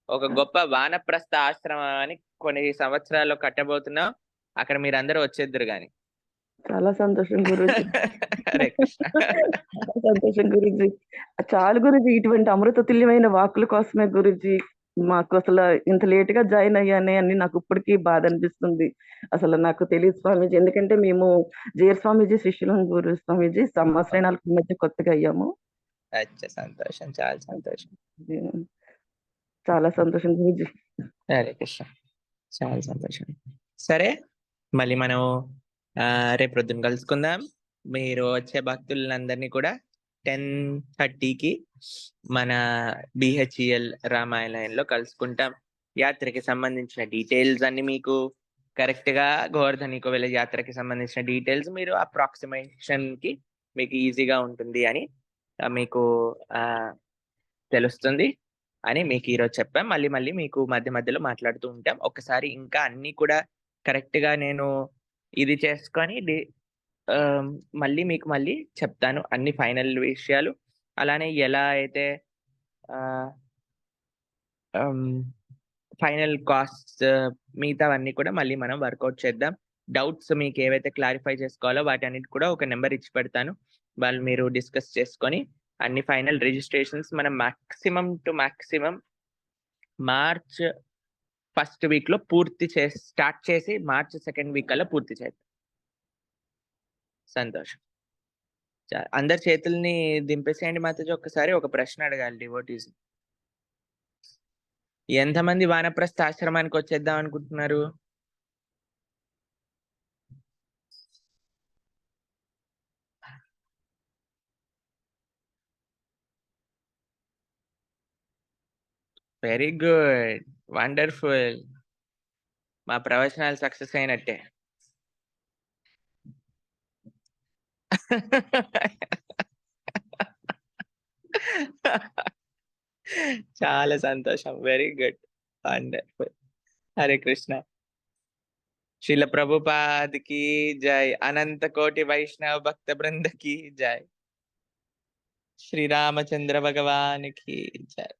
ఒక గొప్ప వానప్రస్థ ఆశ్రమాన్ని కొన్ని సంవత్సరాల్లో కట్టబోతున్నాం. అక్కడ మీరందరూ వచ్చేద్దరు గాని. చాలా సంతోషం గురూజీ. హరే కృష్ణ. సంతోషం గురూజీ. చాలు గురూజీ, ఇటువంటి అమృత తుల్యమైన వాక్కుల కోసమే గురూజీ మాకు అసలు ఇంత లేట్ గా జాయిన్ అయ్యానే అని నాకు ఇప్పటికీ బాధ అనిపిస్తుంది. అసలు నాకు తెలియదు స్వామీజీ, ఎందుకంటే మేము జేర్ స్వామీజీ శిష్యులం గురు స్వామీజీ. సంవత్సరాల మధ్య కొత్తగా అయ్యాము. సంతోషం, చాలా సంతోషం. చాలా సంతోషం గురూజీ. హరే కృష్ణ, చాలా సంతోషం. సరే, మళ్ళీ మనం రేపు ప్రొద్దున కలుసుకుందాం. మీరు వచ్చే భక్తులందరినీ కూడా 10:30కి మన BHEL రామాయణంలో కలుసుకుంటాం. యాత్రకి సంబంధించిన డీటెయిల్స్ అన్ని మీకు కరెక్ట్ గా గోవర్ధనికి వెళ్ళే యాత్రకి సంబంధించిన డీటెయిల్స్ మీరు అప్రాక్సిమేషన్ కి మీకు ఈజీగా ఉంటుంది అని మీకు తెలుస్తుంది అని మీకు ఈరోజు చెప్పాం. మళ్ళీ మీకు మధ్యలో మాట్లాడుతూ ఉంటాం. ఒకసారి ఇంకా అన్ని కూడా కరెక్ట్ గా నేను ఇది చేసుకొని మీకు మళ్ళీ చెప్తాను అన్ని ఫైనల్ విషయాలు. అలానే ఎలా అయితే ఫైనల్ కాస్ట్ మిగతావన్నీ కూడా మళ్ళీ మనం వర్కౌట్ చేద్దాం. డౌట్స్ మీకు ఏవైతే క్లారిఫై చేసుకోవాలో వాటి అన్నిటి కూడా ఒక నెంబర్ ఇచ్చి పెడతాను. వాళ్ళు మీరు డిస్కస్ చేసుకొని అన్ని ఫైనల్ రిజిస్ట్రేషన్స్ మనం మాక్సిమం మార్చ్ 1st వీక్ లో స్టార్ట్ చేసి మార్చ్ 2nd వీక్ కల్లా పూర్తి చేద్దాం. సంతోషం. అందరి చేతుల్ని దింపేసేయండి మాతాజీ. ఒక్కసారి ఒక ప్రశ్న అడగాలి డివోటీస్. ఎంతమంది వానప్రస్థ ఆశ్రమానికి వచ్చేద్దాం అనుకుంటున్నారు? Very good, wonderful. మా ప్రవచనాలు సక్సెస్ అయినట్టే. చాలా సంతోషం. Very good, wonderful. Hare Krishna. Srila Prabhupad కి జై. అనంత కోటి వైష్ణవ భక్త బృంద కి జై. శ్రీరామచంద్ర భగవాన్ కి జై.